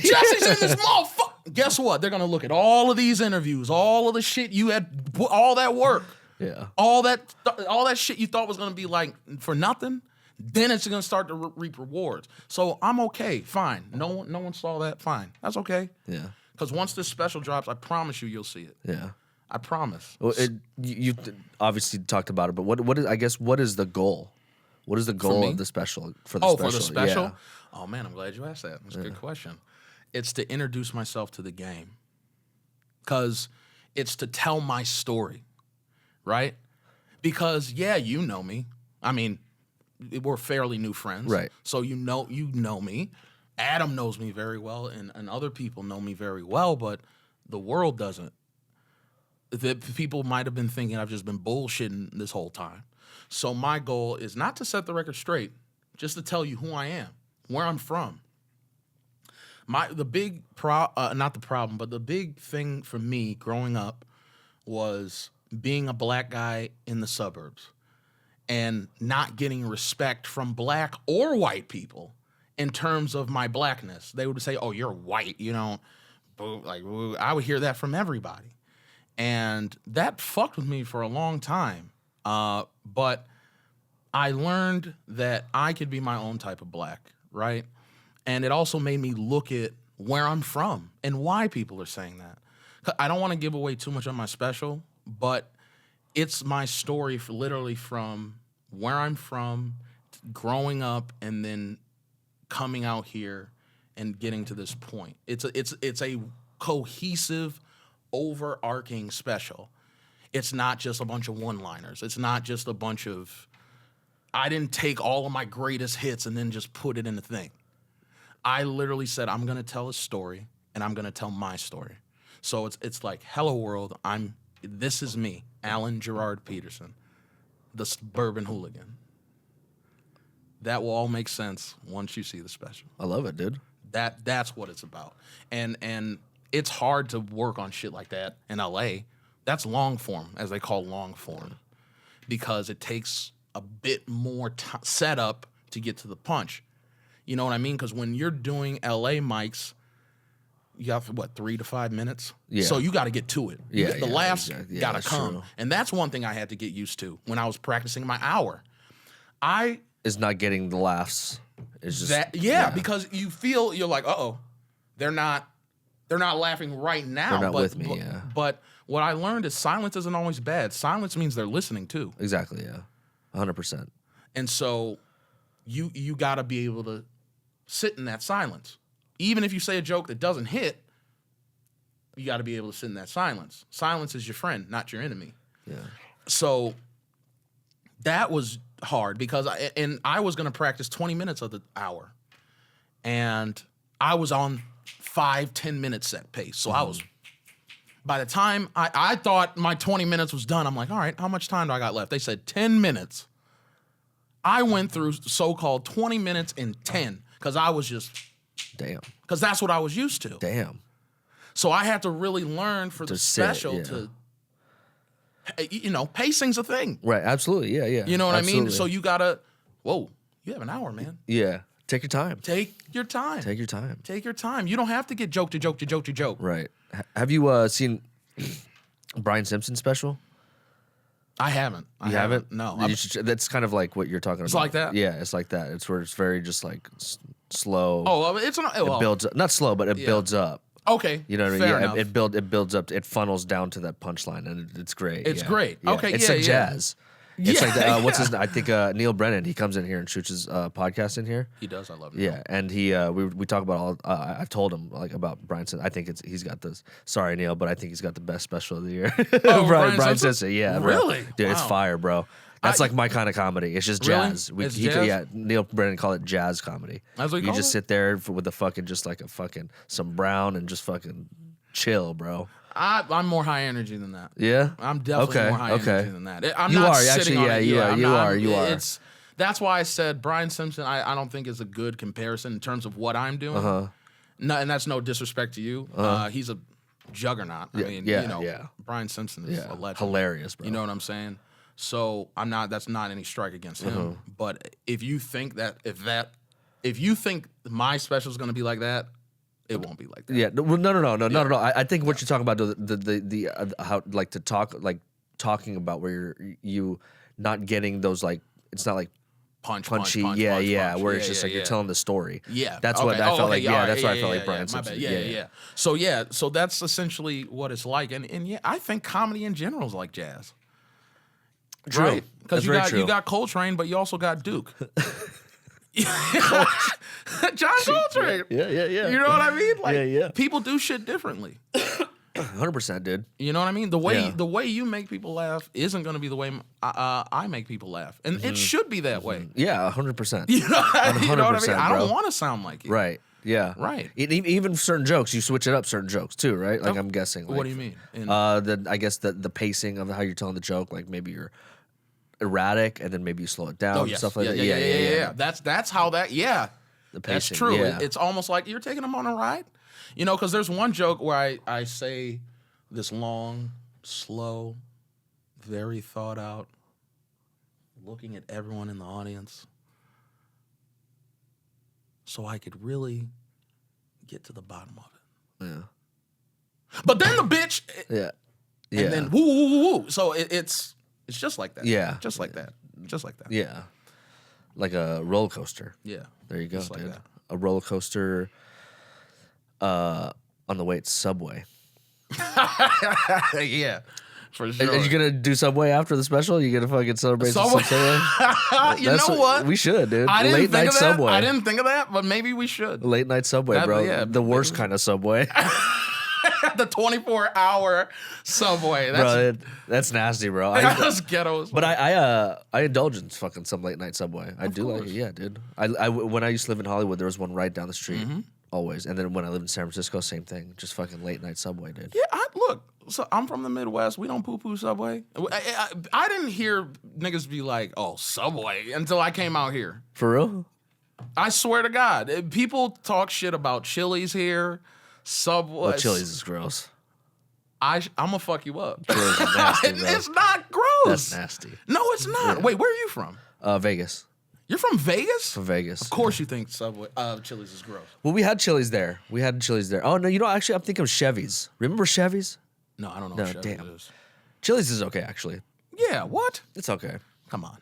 Jesse's in this motherfucker. Guess what? They're gonna look at all of these interviews, all of the shit you had, all that work, all that shit you thought was gonna be like for nothing. Then it's gonna start to reap rewards. So I'm okay, fine. No one saw that, fine. That's okay. Yeah. Because once this special drops, I promise you'll see it. Yeah. I promise. Well, you obviously talked about it, but what is the goal? What is the goal of the special for the special? For the special? Yeah. Oh man, I'm glad you asked that. That's a good question. It's to introduce myself to the game. Because it's to tell my story. Right? Because you know me. I mean, we're fairly new friends. Right. So you know me. Adam knows me very well, and other people know me very well, but the world doesn't. The people might have been thinking I've just been bullshitting this whole time. So my goal is not to set the record straight, just to tell you who I am, where I'm from, The big not the problem, but the big thing for me growing up was being a black guy in the suburbs and not getting respect from black or white people in terms of my blackness. They would say, "Oh, you're white," you know, like I would hear that from everybody, and that fucked with me for a long time. But I learned that I could be my own type of black, right? And it also made me look at where I'm from and why people are saying that. I don't want to give away too much on my special, but it's my story literally from where I'm from, growing up, and then coming out here and getting to this point. It's a cohesive, overarching special. It's not just a bunch of one-liners. It's not just a bunch of, I didn't take all of my greatest hits and then just put it in a thing. I literally said, I'm going to tell a story, and I'm going to tell my story. So it's like, hello world, this is me, Alan Gerard Peterson, the suburban hooligan. That will all make sense once you see the special. I love it, dude. That's what it's about. And it's hard to work on shit like that in LA. That's long form, as they call long form, because it takes a bit more setup to get to the punch. You know what I mean? Because when you're doing LA mics, you have, 3 to 5 minutes? Yeah. So you got to get to it. The laughs exactly. got to come. True. And that's one thing I had to get used to when I was practicing my hour. Is not getting the laughs. It's just because you're like, uh-oh, they're not laughing right now. They're not with me, But what I learned is silence isn't always bad. Silence means they're listening too. Exactly, yeah. 100%. And so you got to be able to sit in that silence. Even if you say a joke that doesn't hit, you got to be able to sit in that silence. Silence is your friend, not your enemy. Yeah. So that was hard because I was going to practice 20 minutes of the hour. And I was on 5-10 minute set pace. So I was, by the time I thought my 20 minutes was done, I'm like, all right, how much time do I got left? They said 10 minutes. I went through so-called 20 minutes in 10 because I was just... Damn. Because that's what I was used to. Damn. So I had to really learn for the special to... pacing's a thing. Right, absolutely, yeah. You know what absolutely. I mean? So you gotta... Whoa, you have an hour, man. Yeah. Take your time. Take your time. Take your time. Take your time. You don't have to get joke to joke to joke to joke. Right. Have you seen Brian Simpson's special? I haven't. You haven't? No. That's kind of like what you're talking about. It's like that? Yeah, it's like that. It's where it's very just like slow. Oh, it's not... It builds up. Not slow, but it builds up. Okay. You know what I mean? Fair Yeah, enough. it builds up. It funnels down to that punchline, and it's great. It's great. Yeah. Okay, it's yeah, like yeah. jazz. It's like what's his? I think Neil Brennan. He comes in here and shoots his podcast in here. He does. I love it. Yeah, and he we talk about all. I told him like about Brian Simpson. I think he's got this. Sorry, Neil, but I think he's got the best special of the year. Oh, Brian Simpson. Yeah, really, bro. Dude, it's fire, bro. That's like my kind of comedy. It's just jazz. Really? It's jazz? Yeah, Neil Brennan called it jazz comedy. That's what you just sit there with some brown and just fucking chill, bro. I'm more high energy than that. Yeah, I'm definitely more high energy than that. I'm you not are sitting actually. on Yeah, it. you are. You are. That's why I said Brian Simpson. I don't think is a good comparison in terms of what I'm doing. No, and that's no disrespect to you. He's a juggernaut. I mean, Brian Simpson is a legend. Hilarious, bro. You know what I'm saying? So I'm not. That's not any strike against him. But if you think if you think my special is going to be like that, it won't be like that. Yeah, no, not at all. I think what you're talking about the how like to talk like talking about where you not getting those like it's not like punchy, punch, where it's just like you're telling the story. Yeah, that's what I felt like. Yeah, that's what I felt like Brian my Simpson. bad. Yeah. So that's essentially what it's like, and yeah, I think comedy in general is like jazz. True. Right? Because you got Coltrane, but you also got Duke. John Coltrane. Yeah. You know what I mean? Like, yeah. People do shit differently. 100%, dude. You know what I mean? The way you make people laugh isn't going to be the way I make people laugh, and it should be that way. Yeah, 100%. You know what I mean? I don't bro. want to sound like you. Right. Yeah. Right. Even certain jokes, you switch it up. Certain jokes too, right? Like I'm guessing. Like, what do you mean? I guess the pacing of how you're telling the joke, like maybe you're erratic, and then maybe you slow it down. Stuff like that. Yeah. That's how that. Yeah. The That's pacing, true. yeah. It's almost like you're taking them on a ride. You know, because there's one joke where I say this long, slow, very thought out, looking at everyone in the audience so I could really get to the bottom of it. Yeah. But then the bitch, Yeah. and then woo, woo, woo, woo. So it's just like that. Yeah. Just like that. Just like that. Yeah. Like a roller coaster. Yeah. There you go, Just like dude. that. A roller coaster on the way to Subway. Yeah. For sure. Are you gonna do Subway after the special? You gonna fucking celebrate Subway? some Subway? You know what? We should, dude. I didn't Late think night of that. Subway. I didn't think of that, but maybe we should. Late night Subway, That- bro. yeah, the worst kind of Subway. The 24-hour Subway. That's nasty, bro. That's ghetto. But I indulge in fucking some late night Subway. I do like course. it, yeah, dude. When I used to live in Hollywood, there was one right down the street, always. And then when I lived in San Francisco, same thing, just fucking late night Subway, dude. Yeah, look. So I'm from the Midwest. We don't poo-poo Subway. I didn't hear niggas be like, "Oh, Subway," until I came out here. For real? I swear to God, people talk shit about Chili's here. Subway. Well, Chili's is gross. I'm gonna fuck you up. Chili's is nasty, bro. It's not gross. That's nasty. No, it's not. Wait, where are you from? Vegas. You're from Vegas? From Vegas. Of course you think Subway, Chili's is gross. Well, we had Chili's there. Oh, no, actually, I'm thinking of Chevy's. Remember Chevy's? No, I don't know No, what Chili's damn. is. Chili's is okay, actually. Yeah, what? It's okay. Come on.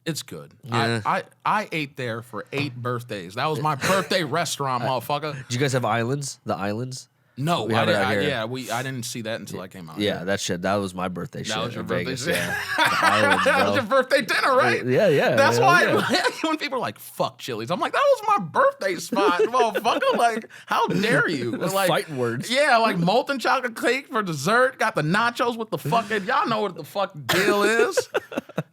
It's good. Yeah. I ate there for 8 birthdays. That was my birthday restaurant, motherfucker. Did you guys have islands? The islands? No, We have it out here. I didn't see that until I came out. Yeah, here. that shit. That was my birthday shit. That was your in birthday Vegas, shit? yeah. The islands, That was bro. your birthday dinner, right? Yeah. That's yeah, why yeah. when people are like, "Fuck Chili's," I'm like, "That was my birthday spot, motherfucker!" Like, how dare you? Like, fighting words. Yeah, like molten chocolate cake for dessert. Got the nachos with the fucking. Y'all know what the fuck deal is.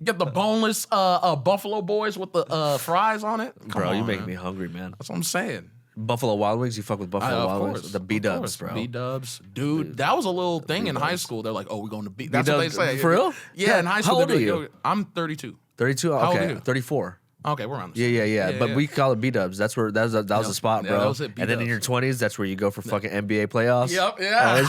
Get the boneless Buffalo Boys with the fries on it. Come Bro, on, you make man. me hungry, man. That's what I'm saying. Buffalo Wild Wings? You fuck with Buffalo Of Wild course, Wings? The B-dubs, bro. B-dubs. Dude, that was a little thing in high school. They're like, "Oh, we're going to B." That's what they B-dubs. say. For real? Yeah, in high school. How old they'd be are like, you? I'm 32. 32? How old are Okay, you? 34. Okay, we're on the same. Yeah. But we call it B-dubs. That's where that was the spot, Yeah, bro. that was it, And then in your 20s, that's where you go for fucking NBA playoffs. Yep, yeah.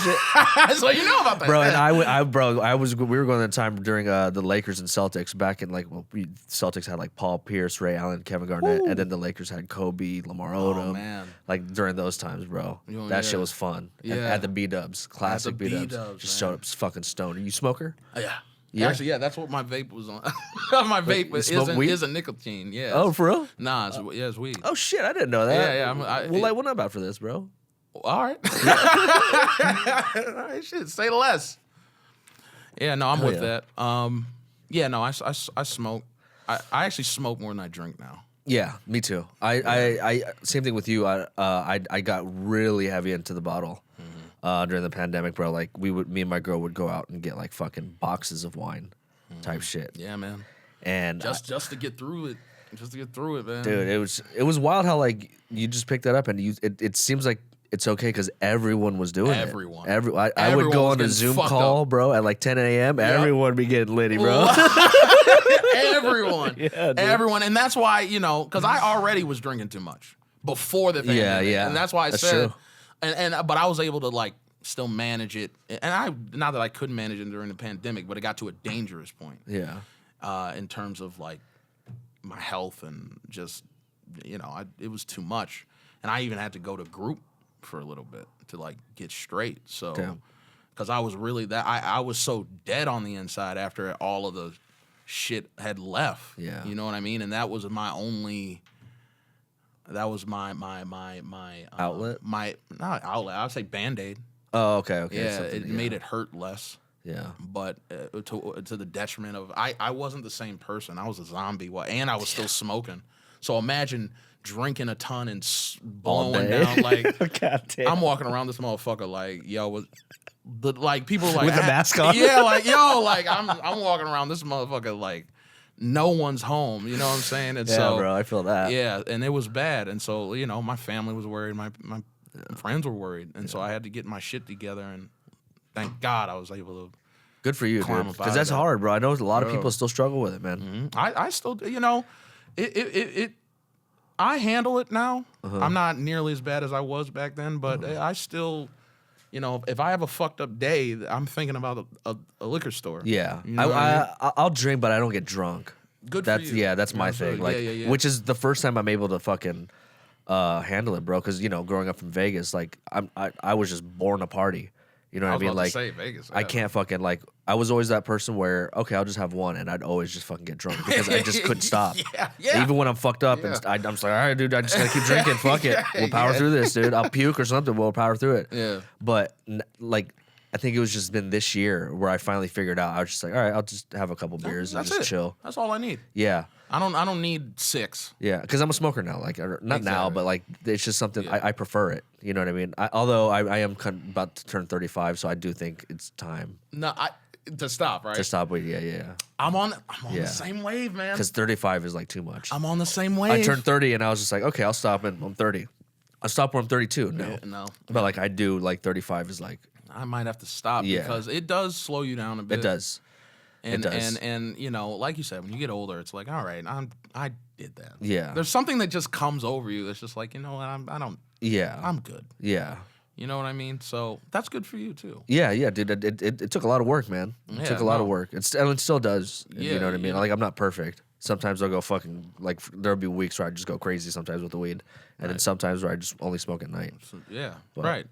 So you know about that. Bro, and we were going at the time during the Lakers and Celtics back in Celtics had like Paul Pierce, Ray Allen, Kevin Garnett, and then the Lakers had Kobe, Lamar Odom. man. Like during those times, bro. That shit was fun. Yeah. At the B-dubs, classic B-dubs. B-dubs, Just man. showed up fucking stoned. Are you a smoker? Yeah. Yeah? Actually, yeah, that's what my vape was on. My vape you smoke weed? is a nicotine. Yeah. Oh, for real? Nah, it's weed. Oh shit, I didn't know that. Yeah. We'll light one up after this, bro. All right. All right, shit. Say less. Yeah, no, I'm with that. Yeah, no, I smoke. I actually smoke more than I drink now. Yeah, me too. I same thing with you. I got really heavy into the bottle during the pandemic, bro. Like me and my girl would go out and get like fucking boxes of wine, type shit. Yeah, man. And Just to get through it. Just to get through it, man. dude, it was wild how like you just picked that up and it seems like it's okay because everyone was doing Everyone. it. I Everyone would go was on a getting Zoom fucked call, up. bro, at like 10 a.m. Everyone be getting litty, bro. Everyone. Yeah, dude. Everyone. And that's why, because I already was drinking too much before the pandemic. yeah. And that's why I That's said, true. but I was able to like still manage it. And not that I couldn't manage it during the pandemic, but it got to a dangerous point. Yeah. In terms of like my health and just, it was too much. And I even had to go to group for a little bit to like get straight. So, Damn. because I was really I was so dead on the inside after all of the shit had left. Yeah. You know what I mean? And that was my only. That was my Outlet? Not outlet. I would say Band-Aid. Oh, okay. Yeah, something, it made it hurt less. Yeah. But to the detriment of I wasn't the same person. I was a zombie, and I was still smoking. So imagine drinking a ton and All blowing day. down like God damn. I'm walking around this motherfucker like people like With the mask on? Yeah, like like I'm walking around this motherfucker like no one's home. You know what I'm saying? And Yeah, so bro, I feel that. yeah, and it was bad. And so my family was worried, my friends were worried, and so I had to get my shit together. And thank God I was able to. Good for you, Climb dude. up Because out that's of that. hard, bro. I know a lot of Bro. people still struggle with it, man. I still, I handle it now. I'm not nearly as bad as I was back then, but I still, you know, if I have a fucked up day, I'm thinking about a liquor store. Yeah, You know I'll drink, but I don't get drunk. Good that's, for you. Yeah, that's my thing. Like, which is the first time I'm able to fucking handle it, bro. Because, you know, growing up from Vegas, like I was just born to party. You know what I mean? Like, Vegas. I can't fucking, like, I was always that person where, okay, I'll just have one, and I'd always just fucking get drunk because I just couldn't stop. Yeah. Even when I'm fucked up, and I'm just like, all right, dude, I just gotta keep drinking. Fuck it, we'll power through this, dude. I'll puke or something. We'll power through it. Yeah. But like, I think it was just been this year where I finally figured out. I was just like, all right, I'll just have a couple beers and just chill. That's all I need. Yeah. I don't need 6. Yeah, because I'm a smoker now. Like, not now, but like, it's just something I prefer it. You know what I mean? Although I am about to turn 35, so I do think it's time. No, to stop, right? To stop. Yeah. I'm on the same wave, man. Because 35 is like too much. I'm on the same wave. I turned 30, and I was just like, okay, I'll stop, and I'm 30. I'll stop when I'm 32. No. But like, I do like 35 is like. I might have to stop because it does slow you down a bit. It does. And you know, like you said, when you get older, it's like, all right, I did that. Yeah. There's something that just comes over you that's just like, you know what, I'm good. Yeah. You know what I mean? So that's good for you too. Yeah, dude. It took a lot of work, man. It took a lot of work. And it still does. You know what I mean? Like, I'm not perfect. Sometimes I'll go fucking, like, there'll be weeks where I just go crazy sometimes with the weed. And then sometimes where I just only smoke at night. So, right.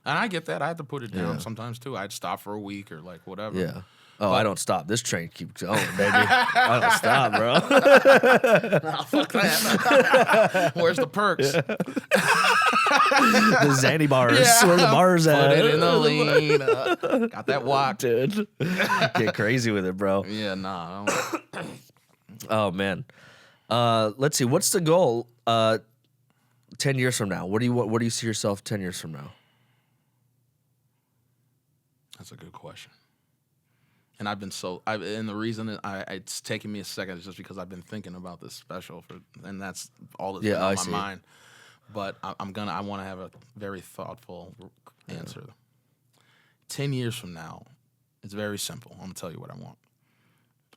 And I get that. I have to put it down sometimes too. I'd stop for a week or like whatever. Yeah. Oh, I don't stop. This train keeps going, baby. I don't stop, bro. Nah, fuck that. Where's the perks? The Zanny bars. Where the bars at? Put it in the lean. Got that walk. Dude. Get crazy with it, bro. Yeah, nah. Oh, man. Let's see. What's the goal 10 years from now? What do you see yourself 10 years from now? That's a good question. And and the reason it's taking me a second is just because I've been thinking about this special and that's all that's been on my mind. But I want to have a very thoughtful answer. 10 years from now, it's very simple. I'm gonna tell you what I want,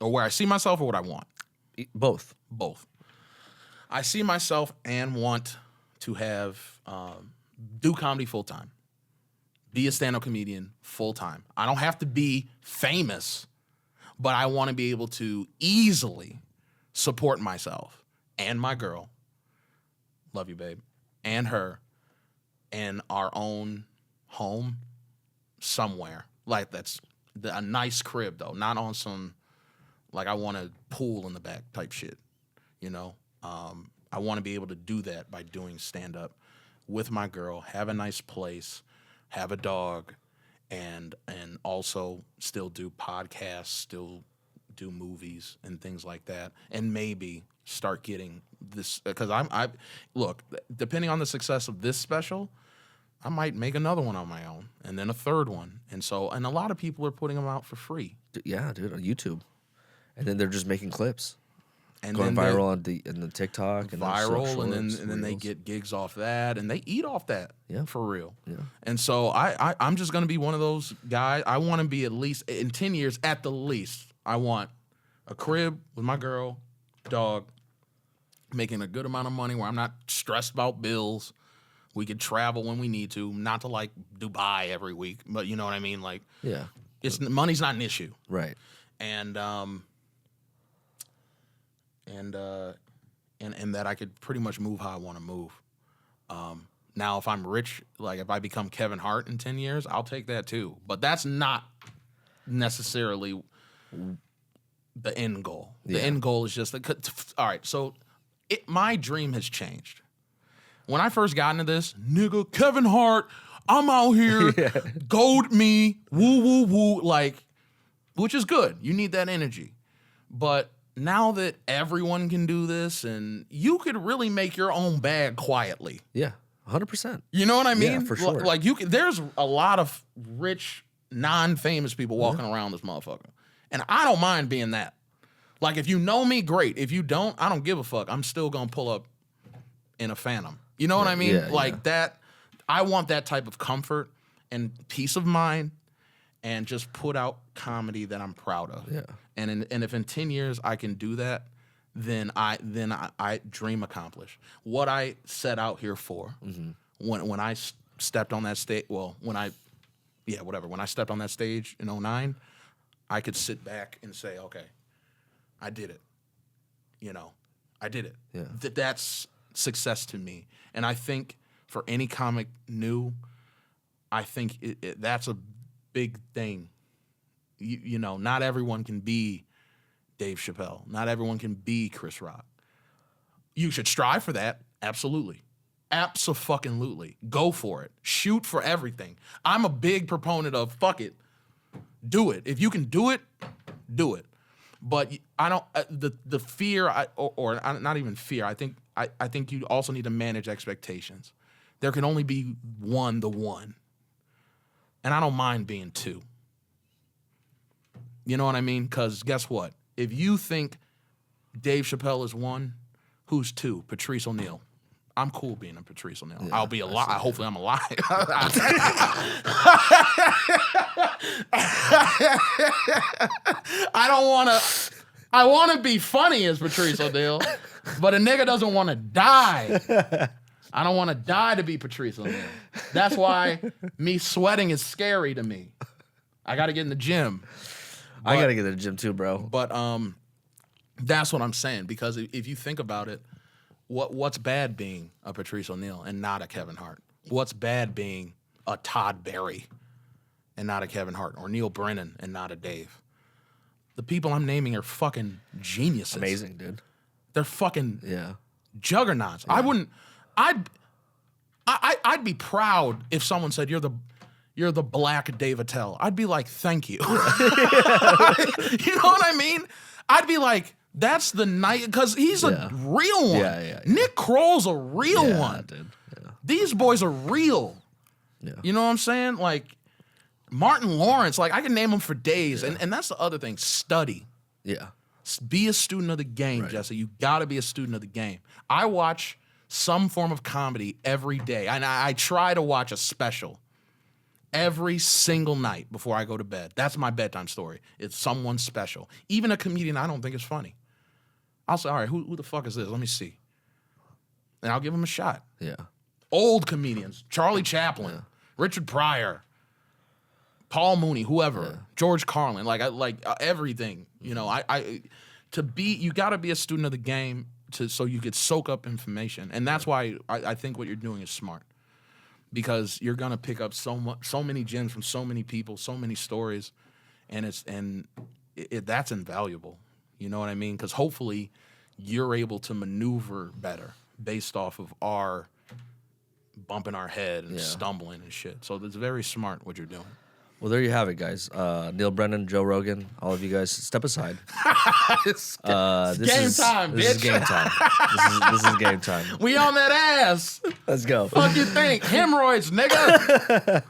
or where I see myself, or what I want. Both. I see myself and want to have do comedy full time. Be a stand-up comedian full-time. I don't have to be famous, but I want to be able to easily support myself and my girl, love you, babe, and her, in our own home somewhere. Like, that's a nice crib, though, not on some, like, I want a pool in the back type shit, you know? I want to be able to do that by doing stand-up with my girl, have a nice place, have a dog, and also still do podcasts, still do movies and things like that, and maybe start getting this, because I look, depending on the success of this special, I might make another one on my own, and then a third one, and a lot of people are putting them out for free. Yeah, dude, on YouTube, and then they're just making clips. And going viral on the TikTok and viral, and then they get gigs off that, and they eat off that, for real. Yeah. And so I'm just gonna be one of those guys. I want to be at least in 10 years, at the least, I want a crib with my girl, dog, making a good amount of money where I'm not stressed about bills. We could travel when we need to, not to like Dubai every week, but you know what I mean. Like, money's not an issue, right? And that I could pretty much move how I want to move. Now, if I'm rich, like if I become Kevin Hart in 10 years, I'll take that too. But that's not necessarily the end goal. The end goal is just, all right, so my dream has changed. When I first got into this, nigga, Kevin Hart, I'm out here, gold me, woo, woo, woo, like, which is good. You need that energy. But now that everyone can do this, and you could really make your own bag quietly. Yeah, 100%. You know what I mean? Yeah, for sure. Like there's a lot of rich, non-famous people walking around this motherfucker. And I don't mind being that. Like, if you know me, great. If you don't, I don't give a fuck. I'm still going to pull up in a Phantom. You know what I mean? That, I want that type of comfort and peace of mind, and just put out comedy that I'm proud of. Yeah. And if in 10 years I can do that, then I dream accomplished. What I set out here for when I stepped on that stage, when I stepped on that stage in 2009, I could sit back and say, okay, I did it. I did it. Yeah. That's success to me. And I think for any comic new, I think that's a big thing. Not everyone can be Dave Chappelle. Not everyone can be Chris Rock. You should strive for that. Absolutely. Abso-fucking-lutely. Go for it. Shoot for everything. I'm a big proponent of fuck it. Do it. If you can do it, do it. But I don't the fear or not even fear. I think you also need to manage expectations. There can only be the one. And I don't mind being two. You know what I mean? Because guess what? If you think Dave Chappelle is one, who's two? Patrice O'Neal. I'm cool being a Patrice O'Neal. Yeah, I'll be alive. Hopefully I'm alive. I want to be funny as Patrice O'Neal, but a nigga doesn't want to die. I don't want to die to be Patrice O'Neal. That's why me sweating is scary to me. I got to get in the gym. I got to get in the gym too, bro. But that's what I'm saying, because if you think about it, what's bad being a Patrice O'Neal and not a Kevin Hart? What's bad being a Todd Berry and not a Kevin Hart, or Neil Brennan and not a Dave? The people I'm naming are fucking geniuses. Amazing, dude. They're fucking juggernauts. Yeah. I'd be proud if someone said you're the black Dave Attell. I'd be like, thank you. You know what I mean? I'd be like, that's the night, because he's a real one. Yeah. Nick Kroll's a real one. Dude. Yeah. These boys are real. Yeah. You know what I'm saying? Like Martin Lawrence, like I can name him for days. Yeah. And that's the other thing. Study. Yeah. Be a student of the game, right. Jesse. You gotta be a student of the game. I watch some form of comedy every day. And I try to watch a special every single night before I go to bed. That's my bedtime story. It's someone special. Even a comedian I don't think is funny. I'll say, all right, who the fuck is this? Let me see. And I'll give him a shot. Yeah. Old comedians. Charlie Chaplin, Richard Pryor, Paul Mooney, whoever, George Carlin, like everything. You got to be a student of the game so you could soak up information. And that's why I think what you're doing is smart. Because you're gonna pick up so many gems from so many people, so many stories, and that's invaluable. You know what I mean? Because hopefully you're able to maneuver better based off of our bumping our head and stumbling and shit. So it's very smart what you're doing. Well, there you have it, guys. Neil Brennan, Joe Rogan, all of you guys, step aside. It's game time, bitch. This is game time. This is game time. We on that ass. Let's go. Fuck you think? Hemorrhoids, nigga.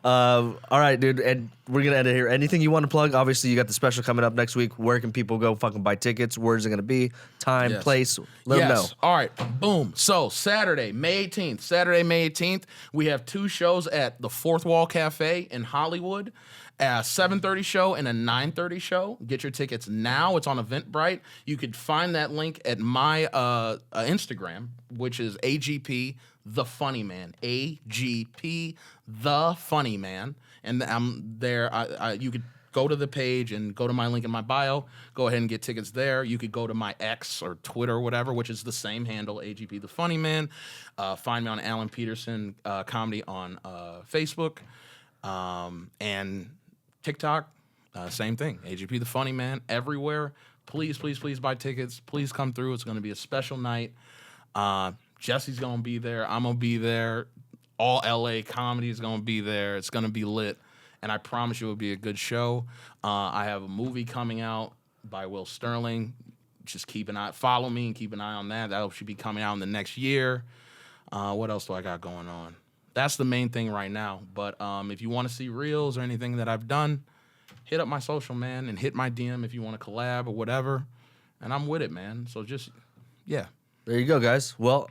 All right, dude, and we're gonna end it here. Anything you want to plug? Obviously, you got the special coming up next week. Where can people go fucking buy tickets? Where's it gonna be? Time, place, let them know. All right, boom. So Saturday, May 18th, we have 2 shows at the Fourth Wall Cafe in Hollywood. A 7:30 show and a 9:30 show. Get your tickets now. It's on Eventbrite. You could find that link at my Instagram, which is AGP The Funny Man. AGP The Funny Man. And I'm there. You could go to the page and go to my link in my bio. Go ahead and get tickets there. You could go to my X or Twitter or whatever, which is the same handle, AGP The Funny Man. Find me on Alan Peterson Comedy on Facebook. And TikTok, same thing. AGP The Funny Man everywhere. Please, please, please buy tickets. Please come through. It's going to be a special night. Jesse's going to be there. I'm going to be there. All LA comedy is going to be there. It's going to be lit. And I promise you it'll be a good show. I have a movie coming out by Will Sterling. Just follow me and keep an eye on that. That should be coming out in the next year. What else do I got going on? That's the main thing right now. But if you want to see reels or anything that I've done, hit up my social, man, and hit my DM if you want to collab or whatever. And I'm with it, man. So just, yeah. There you go, guys. Well,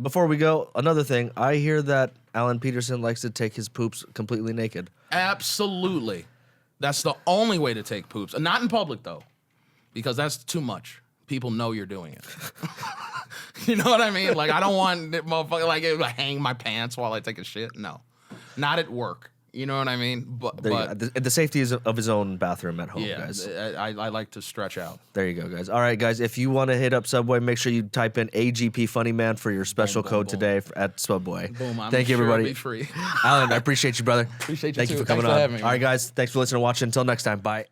before we go, another thing. I hear that Alan Peterson likes to take his poops completely naked. Absolutely. That's the only way to take poops. Not in public, though, because that's too much. people know you're doing it. You know what I mean? Like, I don't want it, motherfucker, like, hang my pants while I take a shit. No. Not at work. You know what I mean? But the safety is of his own bathroom at home, yeah, guys. I like to stretch out. There you go, guys. All right, guys. If you want to hit up Subway, make sure you type in AGP Funny Man for your special code today at Subway. Boom. Thank you, sure everybody. It'll be free. Alan, I appreciate you, brother. Appreciate you Thank too. you for coming Thanks on. having me, All right, guys. Thanks for listening and watching. Until next time. Bye.